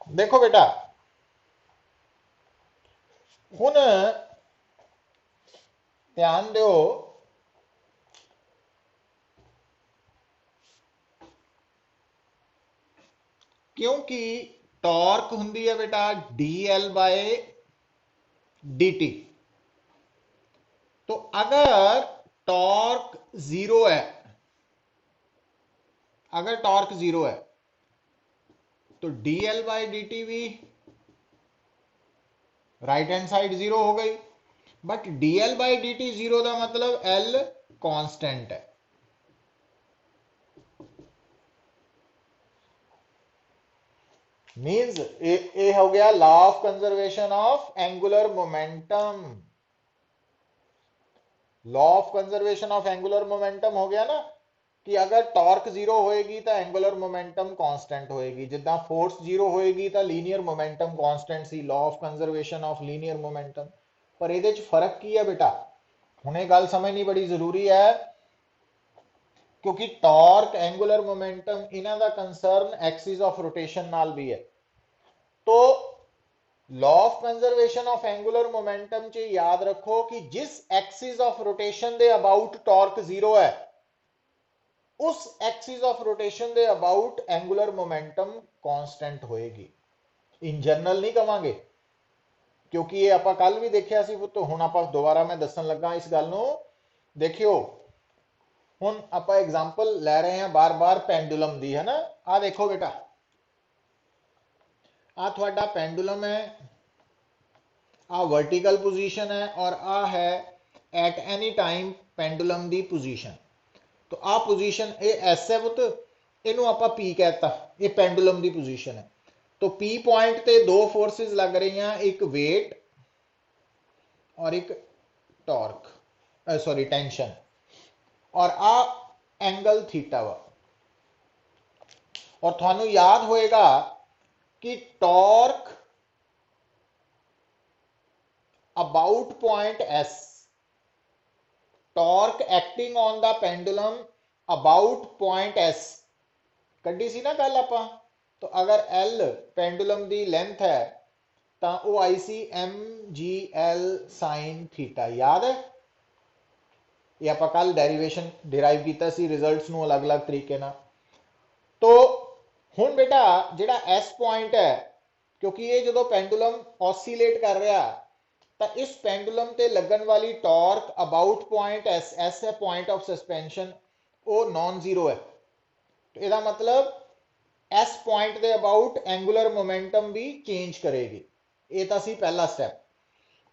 देखो बेटा हुण ध्यान दो, क्योंकि टॉर्क हुंदी है बेटा D L by D T. तो अगर टॉर्क जीरो है, अगर टॉर्क जीरो है तो D L by D T भी राइट हैंड साइड जीरो हो गई, but D L by D T zero का मतलब एल कांस्टेंट है। मींस ये हो गया law of conservation of angular momentum. Law of conservation of angular momentum हो गया ना, कि अगर टॉर्क जीरो होएगी तो एंगुलर मोमेंटम कांस्टेंट होएगी, जिदा फोर्स जीरो होएगी तो लीनियर मोमेंटम कांस्टेंट सी, law of conservation of linear momentum. पर ये फर्क की है बेटा, हुणे गल समझनी बड़ी जरूरी है, क्योंकि टॉर्क एंगुलर मोमेंटम इन्हां दा कंसर्न एक्सिस ऑफ रोटेशन नाल भी है। तो law of conservation of angular momentum च याद रखो कि जिस एक्सिस ऑफ रोटेशन दे अबाउट टॉर्क जीरो है उस एक्सिस ऑफ रोटेशन दे अबाउट एंगुलर मोमेंटम कांस्टेंट होएगी। इन जनरल नहीं कवांगे क्योंकि ये आप कल भी देखिया सी, तो हुण आप दोबारा मैं दसन लगा इस गल नूं। देखियो हुण आप एग्जांपल लै रहे हैं बार बार पेंडुलम दी, है ना। आ देखो बेटा, आ थोड़ा पेंडुलम है, आ वर्टिकल पोजीशन है और आ है at any time pendulum the position. तो आ पोजीशन ये एस है पुत, इनू आप पी कहता, ये पेंडुलम दी पोजीशन है। तो पी पॉइंट ते दो फोर्सेस लग रही हैं, एक वेट और एक टॉर्क, सॉरी टेंशन, और आ एंगल थीटा वा। और थानू याद होएगा कि torque about point S, torque acting on the pendulum about point S कड्डी सी ना गल आपां। तो अगर एल पेंडुलम दी लेंथ है तो वो आई सी M G L sine theta, याद है। ये आप कल डेरिवेशन डिराइव किया सी रिजल्ट्स नू अलग अलग तरीके ना। तो हुण बेटा जिहड़ा एस पॉइंट है, क्योंकि ये जो पेंडुलम ऑसीलेट कर रहा तो इस पेंडुलम ते लगन वाली torque about point S, S है पॉइंट ऑफ सस्पेंशन, वो नॉन जीरो है। तो इसका मतलब एस पॉइंट के अबाउट एंगुलर मोमेंटम भी चेंज करेगी। ये तो सी पहला स्टैप।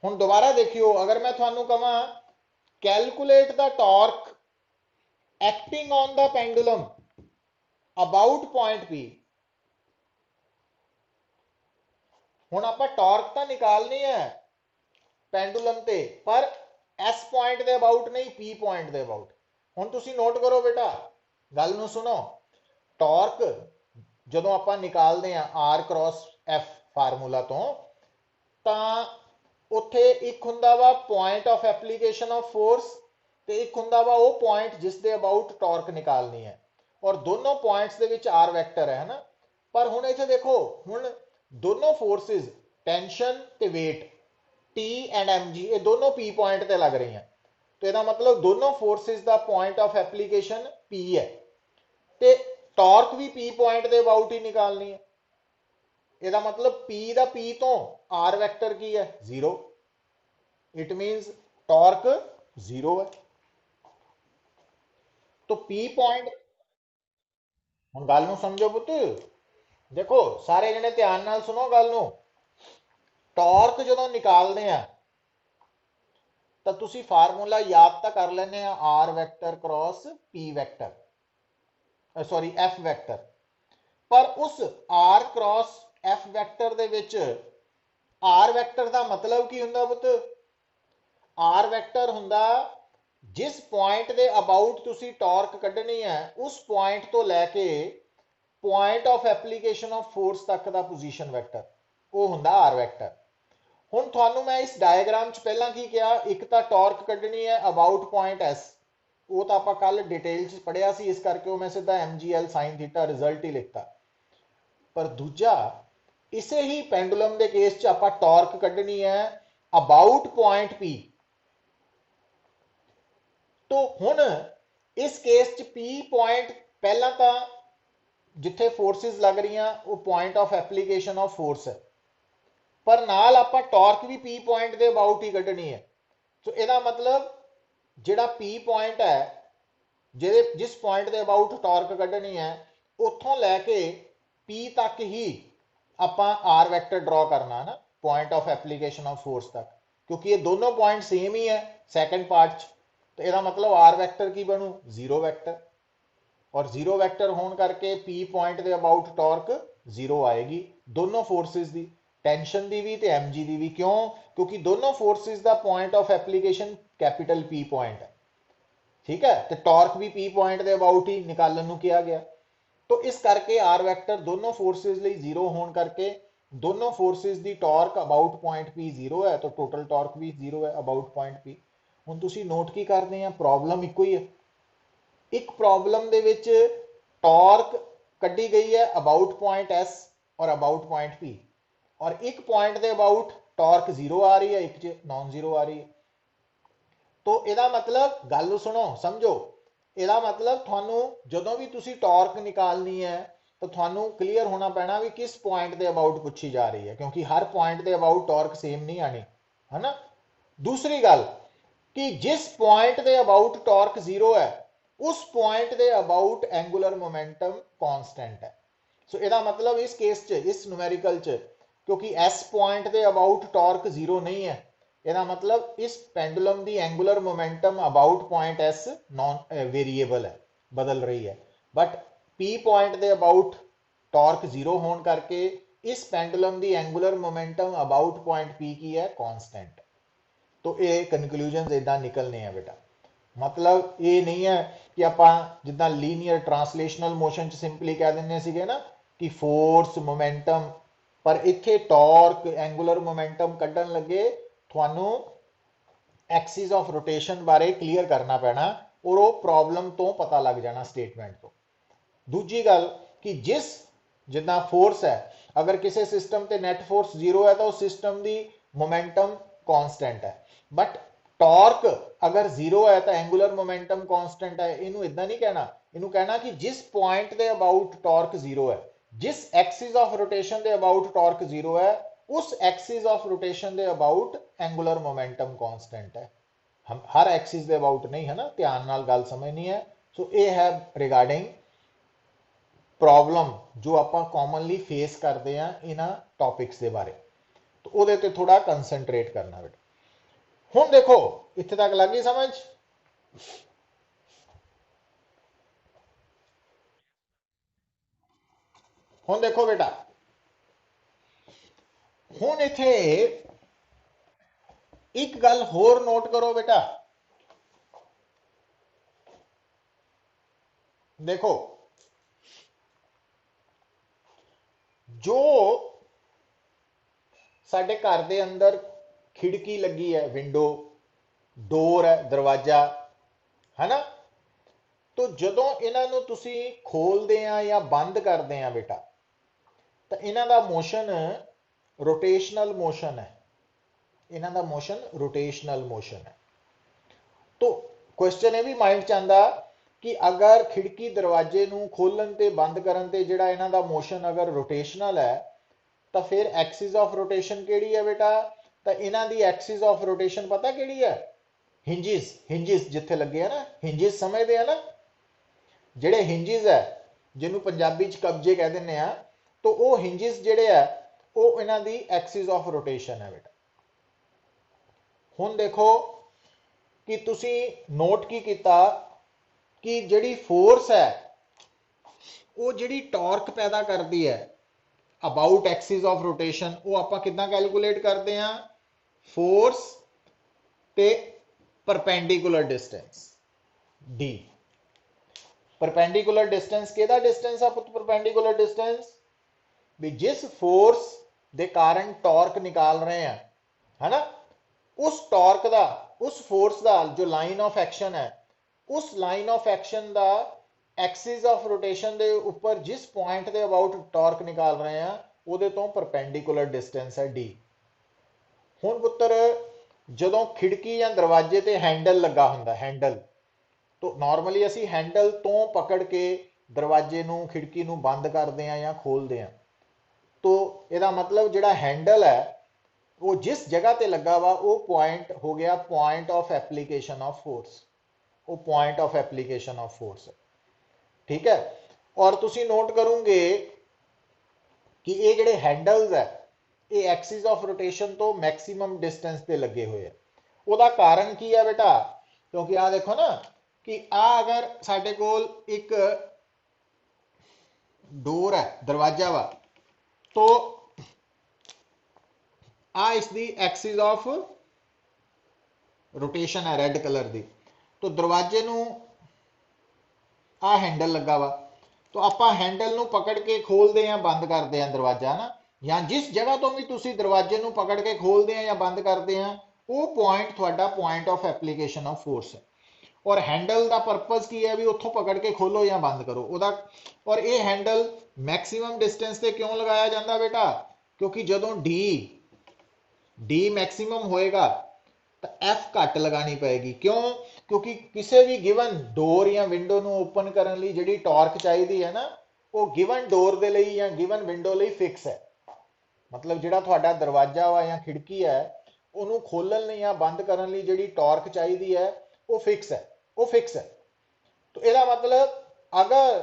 हुण दोबारा देखियो, अगर मैं थानू कहां calculate the torque acting on the pendulum about point P, हुण आपां टॉर्क तो निकालनी है पेंडुलम ते, पर एस पॉइंट के अबाउट नहीं, पी पॉइंट के अबाउट। हुण तुसीं नोट करो बेटा, गल नूं सुनो। टॉर्क जदों आपां निकालदे हां आर क्रॉस एफ फार्मूला तो उत्थे एक हुंदा वा point of application of force ते एक हुंदा वा वो पॉइंट जिस दे अबाउट टॉर्क निकालनी है, और दोनों पॉइंट्स दे विच आर वैक्टर है ना। पर हुण इत्थे देखो, हुण दोनों फोर्सेस टेंशन ते weight T and M G ये दोनों पी पॉइंट ते लग रही हैं। तो इसका मतलब दोनों फोर्सेस दा पॉइंट ऑफ एप्लीकेशन पी है, ते टॉर्क भी पी पॉइंट के अबाउट ही निकालनी है। इसका मतलब पी दा पी तो आर वैक्टर की है zero, it means torque zero है। तो पी पॉइंट, हुण गल नूं समझो पुत, देखो सारे जने ध्यान नाल सुनो गल नूं। टॉर्क जदों निकालने आ तो तुसी फार्मूला याद तो कर लेने R vector cross P vector, sorry F vector. पर उस आर क्रॉस एफ वैक्टर दे विच आर वैक्टर का मतलब की हुंदा पुत, आर वैक्टर हुंदा जिस पॉइंट के अबाउट तुसी टॉर्क कढनी है उस पॉइंट तो लैके point of application of force तक का पोजीशन वैक्टर, वो हुंदा आर वैक्टर। हुण तुहानू मैं इस डायग्राम च पहला की किया, एक तो टॉर्क कढनी है अबाउट पॉइंट एस, वो तो आप कल डिटेल च पढ़िया सी, इस करके मैं सीधा M G L sine theta result ही लिखता। पर दूजा इसे ही पेंडुलम के केस च आप टॉर्क कढनी है अबाउट पॉइंट पी। तो हुण इस केस च पी पॉइंट पहला तो जिथे फोर्सेस लग रही वो point of application of force है, पर नाल आप टॉर्क भी पी पॉइंट के अबाउट ही कढनी है। तो यदा मतलब जिहड़ा पी पॉइंट है जिस पॉइंट के अबाउट टॉर्क कढनी है उतों लैके पी तक ही आप आर वैक्टर ड्रॉ करना है ना, point of application of force तक, क्योंकि ये दोनों पॉइंट सेम ही है सैकेंड पार्ट। तो यदा मतलब आर वैक्टर की बनू जीरो वैक्टर, और जीरो वैक्टर होने करके पी पॉइंट के अबाउट टॉर्क जीरो आएगी दोनों फोर्सेस दी, टेंशन दी भी ते एम जी दी भी। क्यों? क्योंकि दोनों फोर्सेस दा point of application capital P point है, ठीक है। तो टॉर्क भी पी पॉइंट के अबाउट ही निकालने को किया गया। तो इस करके आर वैक्टर दोनों फोर्सेस लिए जीरो होने करके दोनों forces the torque about point P zero है, तो टोटल टॉर्क भी जीरो है अबाउट पॉइंट पी। हुण तुसीं नोट की करते हैं, प्रॉब्लम इको ही है। एक प्रॉब्लम दे विच टॉर्क कड्डी गई है अबाउट पॉइंट एस और अबाउट पॉइंट पी, और एक पॉइंट के अबाउट टॉर्क 0 आ रही है, एक च नॉन जीरो आ रही है। तो ਇਹਦਾ मतलब गल सुनो समझो, ਇਹਦਾ मतलब ਤੁਹਾਨੂੰ ਜਦੋਂ ਵੀ ਤੁਸੀਂ ਟਾਰਕ ਨਿਕਾਲਣੀ ਹੈ ਤਾਂ ਤੁਹਾਨੂੰ ਕਲੀਅਰ ਹੋਣਾ ਪੈਣਾ ਵੀ ਕਿਸ ਪੁਆਇੰਟ ਦੇ ਅਬਾਊਟ ਪੁੱਛੀ ਜਾ ਰਹੀ ਹੈ, ਕਿਉਂਕਿ ਹਰ ਪੁਆਇੰਟ ਦੇ ਅਬਾਊਟ ਟਾਰਕ ਸੇਮ ਨਹੀਂ ਆਣੀ ਹੈ ਨਾ। दूसरी गल कि जिस पॉइंट के अबाउट टॉर्क 0 है उस पॉइंट के अबाउट एंगुलर मोमेंटम कांस्टेंट है। सो ਇਹਦਾ मतलब इस केस च, इस न्यूमेरिकल च, क्योंकि एस पॉइंट के अबाउट टॉर्क 0 नहीं है, ਇਹਦਾ मतलब इस पेंडुलम की angular momentum about point S non variable है, बदल रही है। बट पी पॉइंट के अबाउट टॉर्क 0 होने करके इस पेंडुलम की angular momentum about point P की है, कांस्टेंट। तो ये कंक्लूजन इदा निकलने हैं बेटा। मतलब ये नहीं है कि आप जिदा लीनियर ट्रांसलेशनल मोशन च सिंपली कह देने सीगे ना कि फोर्स मोमेंटम, पर इत्थे टॉर्क एंगुलर मोमेंटम कड्ढन लगे थानू एक्सिस ऑफ रोटेशन बारे क्लीयर करना पैना और वो प्रॉब्लम तो पता लग जाना स्टेटमेंट तो। दूजी गल कि जिस जिदा फोर्स है, अगर किसी सिस्टम ते नेट फोर्स 0 है तो उस सिस्टम की मोमेंटम कांस्टेंट है। बट टॉर्क अगर 0 है तो एंगुलर मोमेंटम कांस्टेंट है। इनू इदा नहीं कहना, इनू कहना कि जिस पॉइंट के अबाउट टॉर्क 0 है, जिस एक्सिस ऑफ रोटेशन के अबाउट टॉर्क 0 है, उस एक्सिस ऑफ रोटेशन के अबाउट एंगुलर मोमेंटम कांस्टेंट है। हम हर एक्सिस के अबाउट नहीं है ना, ध्यान नाल गल समझनी है। सो ये है रिगार्डिंग प्रॉब्लम जो आप कॉमनली फेस करते हैं इन्हां टॉपिक्स के बारे। तो वो थोड़ा कंसनट्रेट करना बेटा। हुण देखो इत्थे तक लग गई समझ। हुण देखो बेटा, हुण इत्थे एक गल होर नोट करो बेटा। देखो जो साडे घर दे अंदर खिड़की लगी है, विंडो, डोर है, दरवाजा है ना, तो जदों इन्हां नूं तुसीं खोलदे आ या बंद करदे आ बेटा, तो इन्हां दा मोशन रोटेशनल मोशन है। इन्हां दा मोशन रोटेशनल मोशन है। तो क्वेश्चन ये भी माइंड च आंदा कि अगर खिड़की दरवाजे नूं खोलन ते बंद करन ते जिहड़ा इन्हां दा मोशन अगर रोटेशनल है, तो फिर एक्सिस ऑफ रोटेशन केड़ी है बेटा? तो इन्हां दी एक्सिस ऑफ रोटेशन पता केड़ी है? हिंजिस। हिंजिस जिथे लगे है ना, हिंजिस समझते हैं ना, जेडे हिंजिस है जिन्हों पंजाबी च कब्जे कह देने आ, तो वो हिंजिस जेडे है वो इन्हां दी एक्सिस ऑफ रोटेशन है बेटा। हुण देखो कि तुसी नोट की किया कि जिहड़ी फोर्स है वो जिहड़ी टॉर्क पैदा करती है अबाउट एक्सिस ऑफ रोटेशन, वो आपां किदां कैलकुलेट करते हैं? फोर्स ते perpendicular distance D. Perpendicular distance किहदा डिस्टेंस है पुत? परपेंडिकुलर डिस्टेंस भी जिस फोर्स दे कारण टॉर्क निकाल रहे हैं है ना, उस टॉर्क दा, उस फोर्स दा जो लाइन ऑफ एक्शन है, उस लाइन ऑफ एक्शन दा एक्सिस ऑफ रोटेशन दे ऊपर जिस पॉइंट दे अबाउट टॉर्क निकाल रहे हैं उहदे तो परपेंडिकुलर डिस्टेंस है डी। हुण पुत्तर जदों खिड़की या दरवाजे ते हैंडल लगा हुंदा, हैंडल, तो नॉर्मली असी हैंडल तो पकड़ के दरवाजे नूं खिड़की नूं बंद करते हैं या खोलते हैं। तो इसका मतलब जिहड़ा हैंडल है वो जिस जगह ते लगा वा वो पॉइंट हो गया point of application of force, वो point of application of force है। ठीक है। और तुसी नोट करोगे कि ये जिहड़े हैंडल्स है ये एक्सिस ऑफ रोटेशन तो मैक्सिमम डिस्टेंस पे लगे हुए हैं। उसका कारण की है बेटा? क्योंकि आ देखो ना कि आ अगर साडे कोल एक डोर है, दरवाजा वा, तो आ इसकी एक्सिस ऑफ रोटेशन है रेड कलर की। तो दरवाजे नूं आ हैंडल लगा वा, तो आप हैंडल नूं पकड़ के खोलते हैं बंद करते हैं दरवाजा ना, या जिस जगह तो भी तुसी दरवाजे नूं पकड़ के खोलते हैं या बंद करते हैं वो पॉइंट थोड़ा point of application of force है। और हैंडल का परपज की है भी उतों पकड़ के खोलो या बंद करो उदा। और ये हैंडल मैक्सिमम डिस्टेंस से क्यों लगाया जाता बेटा? क्योंकि जदों डी मैक्सिमम होएगा तो एफ घट लगानी पएगी। क्यों? क्योंकि किसी भी गिवन डोर या विंडो ਨੂੰ ओपन करने ਲਈ ਜਿਹੜੀ ਟਾਰਕ ਚਾਹੀਦੀ ਹੈ ਨਾ ਉਹ ਗਿਵਨ ਡੋਰ ਦੇ ਲਈ ਜਾਂ ਗਿਵਨ ਵਿੰਡੋ ਲਈ ਫਿਕਸ ਹੈ। ਮਤਲਬ ਜਿਹੜਾ ਤੁਹਾਡਾ ਦਰਵਾਜ਼ਾ ਵਾ ਜਾਂ ਖਿੜਕੀ ਹੈ ਉਹਨੂੰ ਖੋਲਣ ਲਈ ਜਾਂ ਬੰਦ ਕਰਨ ਲਈ ਜਿਹੜੀ ਟਾਰਕ ਚਾਹੀਦੀ ਹੈ ਉਹ ਫਿਕਸ ਹੈ, ਉਹ ਫਿਕਸ ਹੈ। तो ਇਹਦਾ मतलब अगर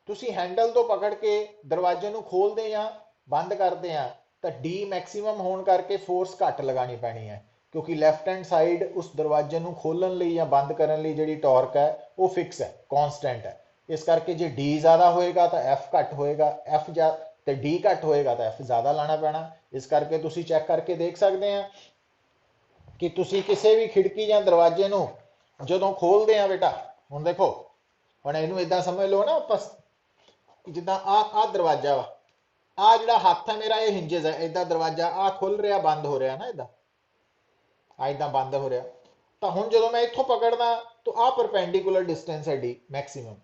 ਤੁਸੀਂ हैंडल तो पकड़ के दरवाजे ਨੂੰ खोलते ਜਾਂ ਬੰਦ ਕਰਦੇ ਆ ਤਾਂ डी मैक्सिमम ਹੋਣ ਕਰਕੇ फोर्स घट लगानी पैनी है, क्योंकि लैफ्ट हैंड साइड उस दरवाजे ਨੂੰ खोलन ਲਈ ਜਾਂ ਬੰਦ ਕਰਨ ਲਈ ਜਿਹੜੀ टॉर्क है वो फिक्स है, कांस्टेंट है। इस करके जे डी ज़्यादा होएगा तो एफ घट होएगा, एफ तो डी घट होएगा तो एफ ज़्यादा लाना पैना। इस करके तुसी चेक करके देख सकते हैं कि तुसी किसी भी खिड़की या दरवाजे ਨੂੰ ਜਦੋਂ खोलते हैं बेटा, ਹੁਣ देखो ਹੁਣ ਇਹਨੂੰ ਇਦਾਂ ਸਮਝ ਲਓ ਨਾ ਆਪਾਂ ਜਿੱਦਾਂ ਆ ਦਰਵਾਜ਼ਾ ਵਾ, ਆ ਜਿਹੜਾ ਹੱਥ ਹੈ ਮੇਰਾ ਇਹ ਹਿੰਜਸ ਹੈ, ਇਦਾਂ ਦਰਵਾਜ਼ਾ ਆ ਖੁੱਲ ਰਿਹਾ ਬੰਦ ਹੋ ਰਿਹਾ ਨਾ, ਇਦਾਂ ਬੰਦ ਹੋ ਰਿਹਾ। ਤਾਂ ਹੁਣ ਜਦੋਂ ਮੈਂ ਇੱਥੋਂ ਪਕੜਦਾ ਤਾਂ ਆ ਪਰਪੈਂਡੀਕੂਲਰ ਡਿਸਟੈਂਸ ਹੈ ਡੀ ਮੈਕਸਿਮਮ।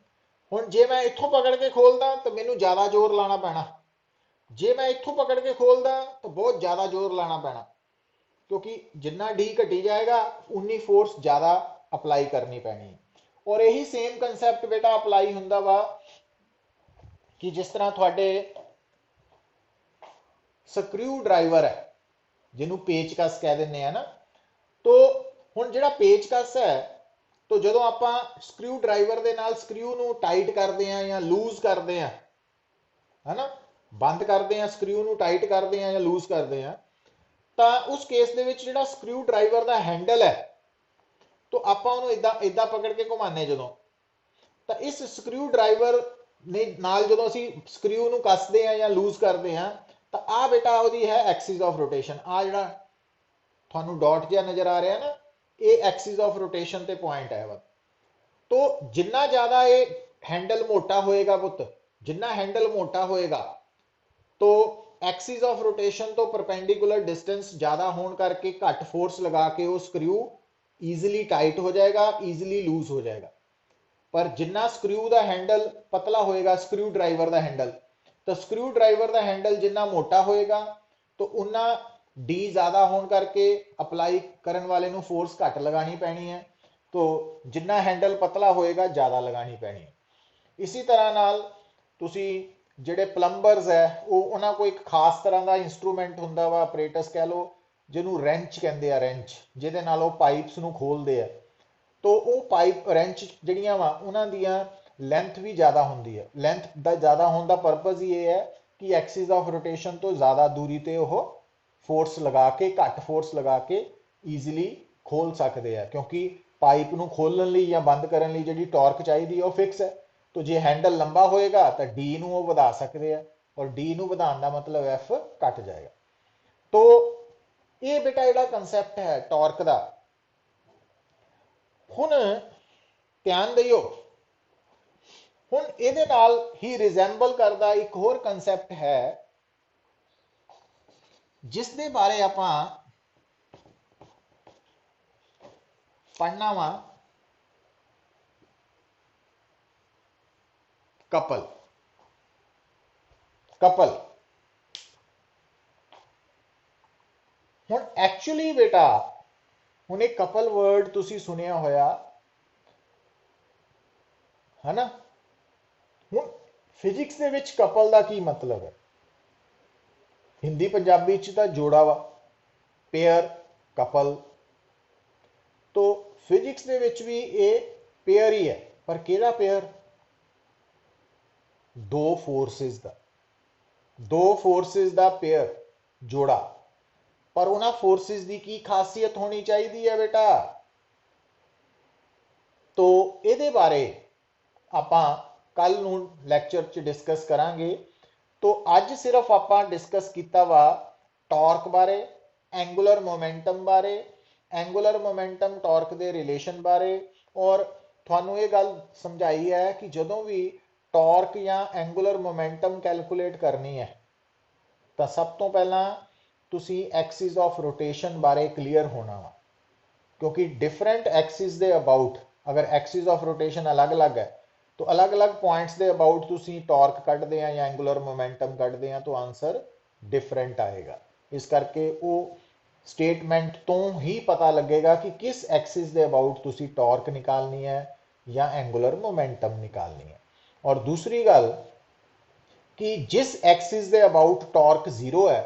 ਹੁਣ ਜੇ ਮੈਂ ਇੱਥੋਂ ਪਕੜ ਕੇ ਖੋਲਦਾ ਤਾਂ ਮੈਨੂੰ ਜ਼ਿਆਦਾ ਜ਼ੋਰ ਲਾਣਾ ਪੈਣਾ, ਜੇ ਮੈਂ ਇੱਥੋਂ ਪਕੜ ਕੇ ਖੋਲਦਾ ਤਾਂ ਬਹੁਤ ਜ਼ਿਆਦਾ ਜ਼ੋਰ ਲਾਣਾ ਪੈਣਾ, क्योंकि जिन्ना डी घटी जाएगा उन्नी फोर्स ज़्यादा अप्लाई करनी पैनी है। और यही सेम कंसैप्ट बेटा अप्लाई हुंदा वा कि जिस तरह थोड़े स्क्रू ड्राइवर है जिन्हों पेचकस कह देने हैं ना, तो हुण जिहड़ा पेचकस है तो जदों आपां स्क्रू ड्राइवर दे नाल स्क्रू नूं टाइट करते हैं या लूज करते हैं, है ना, बंद करते हैं स्क्रू नूं टाइट करते हैं या लूज करते हैं, तो उस केस दे विच जिहड़ा स्क्रू ड्राइवर का हैंडल है तो आपां उहनूं इदां पकड़ के घुमाने जदों, तो इस स्क्रू ड्राइवर ने नाल जदों असीं स्क्रू नूं कसदे हैं या लूज करते हैं तो आ बेटा उहदी है एक्सिस ऑफ रोटेशन। आ जिहड़ा तुहानूं डॉट जिहा नज़र आ रहा है ना, ये एक्सिस ऑफ रोटेशन ते पॉइंट है वा। तो जिन्ना ज़्यादा ये हैंडल मोटा होएगा पुत्त, जिन्ना हैंडल मोटा होएगा तो एक्सिस ऑफ रोटेशन तो परपेंडिकुलर डिस्टेंस ज़्यादा होने करके घट फोर्स लगा के वो स्क्रू ईजिली टाइट हो जाएगा, ईजिली लूज हो जाएगा। पर जिन्ना स्क्रू का हैंडल पतला होएगा, स्क्रू ड्राइवर का हैंडल, तो स्क्रू ड्राइवर का हैंडल जिन्ना मोटा होएगा तो उन्ना डी ज़्यादा होने करके अप्लाई करने वाले नूं फोर्स घट लगानी पैनी है, तो जिन्ना हैंडल पतला होएगा ज़्यादा लगानी पैनी है। इसी तरह नाल तुसी ਜਿਹੜੇ ਪਲੰਬਰਸ ਹੈ ਉਹ ਉਹਨਾਂ ਕੋਲ ਇੱਕ ਖਾਸ ਤਰ੍ਹਾਂ ਦਾ ਇੰਸਟਰੂਮੈਂਟ ਹੁੰਦਾ ਵਾ, ਆਪਰੇਟਸ ਕਹਿ ਲਓ, ਜਿਹਨੂੰ ਰੈਂਚ ਕਹਿੰਦੇ ਆ, ਰੈਂਚ, ਜਿਹਦੇ ਨਾਲ ਉਹ ਪਾਈਪਸ ਨੂੰ ਖੋਲਦੇ ਆ। तो ਉਹ ਪਾਈਪ ਰੈਂਚ ਜਿਹੜੀਆਂ ਵਾ ਉਹਨਾਂ ਦੀਆਂ ਲੈਂਥ ਵੀ ਜ਼ਿਆਦਾ ਹੁੰਦੀ ਹੈ। ਲੈਂਥ ਦਾ ਜ਼ਿਆਦਾ ਹੋਣ ਦਾ ਪਰਪਸ ਹੀ ਇਹ ਹੈ ਕਿ ਐਕਸਿਸ ਆਫ ਰੋਟੇਸ਼ਨ ਤੋਂ ਜ਼ਿਆਦਾ ਦੂਰੀ ਤੇ ਉਹ ਫੋਰਸ ਲਗਾ ਕੇ, ਘੱਟ ਫੋਰਸ ਲਗਾ ਕੇ ਈਜ਼ੀਲੀ ਖੋਲ ਸਕਦੇ ਆ, ਕਿਉਂਕਿ ਪਾਈਪ ਨੂੰ ਖੋਲਣ ਲਈ ਜਾਂ ਬੰਦ ਕਰਨ ਲਈ ਜਿਹੜੀ ਟਾਰਕ ਚਾਹੀਦੀ ਉਹ ਫਿਕਸ ਹੈ। तो जे हैंडल लंबा होएगा तो डी नूं वो वधा सकते हैं, और डी नूं वधाउण दा मतलब एफ घट जाएगा। तो ये बेटा जिहड़ा कंसैप्ट है टॉर्क दा, हुण ध्यान दिओ, हुण इहदे नाल ही रिजेंबल करदा एक होर कंसैप्ट है जिस दे बारे आपां पढ़ना वा, कपल। कपल हुण एक्चुअली बेटा हुण एक कपल वर्ड तुसी सुनिया होया है ना। हुण फिजिक्स दे विच कपल दा की मतलब है? हिंदी पंजाबी च तां जोड़ा वा, पेयर, कपल। तो फिजिक्स दे विच भी ये पेयर ही है, पर किहड़ा पेयर? दो फोर्सेस दा पेयर, जोड़ा। पर उन्हां फोर्सेस दी की खासियत होनी चाहिए है बेटा? तो इहदे बारे आपां कल नूं लैक्चर च डिस्कस करांगे। तो अज सिर्फ आपां डिस्कस कीता वा टॉर्क बारे, एंगुलर मोमेंटम बारे, एंगुलर मोमेंटम टॉर्क दे रिलेशन बारे, और तुहानूं ये गल समझाई है कि जदों भी टॉर्क या एंगुलर मोमेंटम कैलकुलेट करनी है तो सब तो पहला तुसी एक्सिस ऑफ रोटेशन बारे क्लीयर होना वा, क्योंकि डिफरेंट एक्सिस दे अबाउट, अगर एक्सिस ऑफ रोटेशन अलग अलग है तो अलग अलग पॉइंट्स दे अबाउट तुसी टॉर्क कढ़दे हैं या एंगुलर मोमेंटम कढ़दे हैं तो आंसर ਡਿਫਰੈਂਟ ਆਏਗਾ। ਇਸ ਕਰਕੇ ਉਹ ਸਟੇਟਮੈਂਟ ਤੋਂ ਹੀ ਪਤਾ ਲੱਗੇਗਾ ਕਿ ਕਿਸ ਐਕਸਿਸ ਦੇ ਅਬਾਊਟ ਤੁਸੀਂ ਟਾਰਕ ਨਿਕਾਲਣੀ ਹੈ ਜਾਂ ਐਂਗੂਲਰ ਮੋਮੈਂਟਮ ਨਿਕਾਲਣੀ ਹੈ। ਔਰ ਦੂਸਰੀ ਗੱਲ ਕਿ जिस एक्सिस के अबाउट टॉर्क जीरो है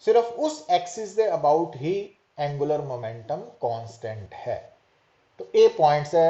सिर्फ उस एक्सिस के about he angular momentum constant है। तो ये पॉइंट्स है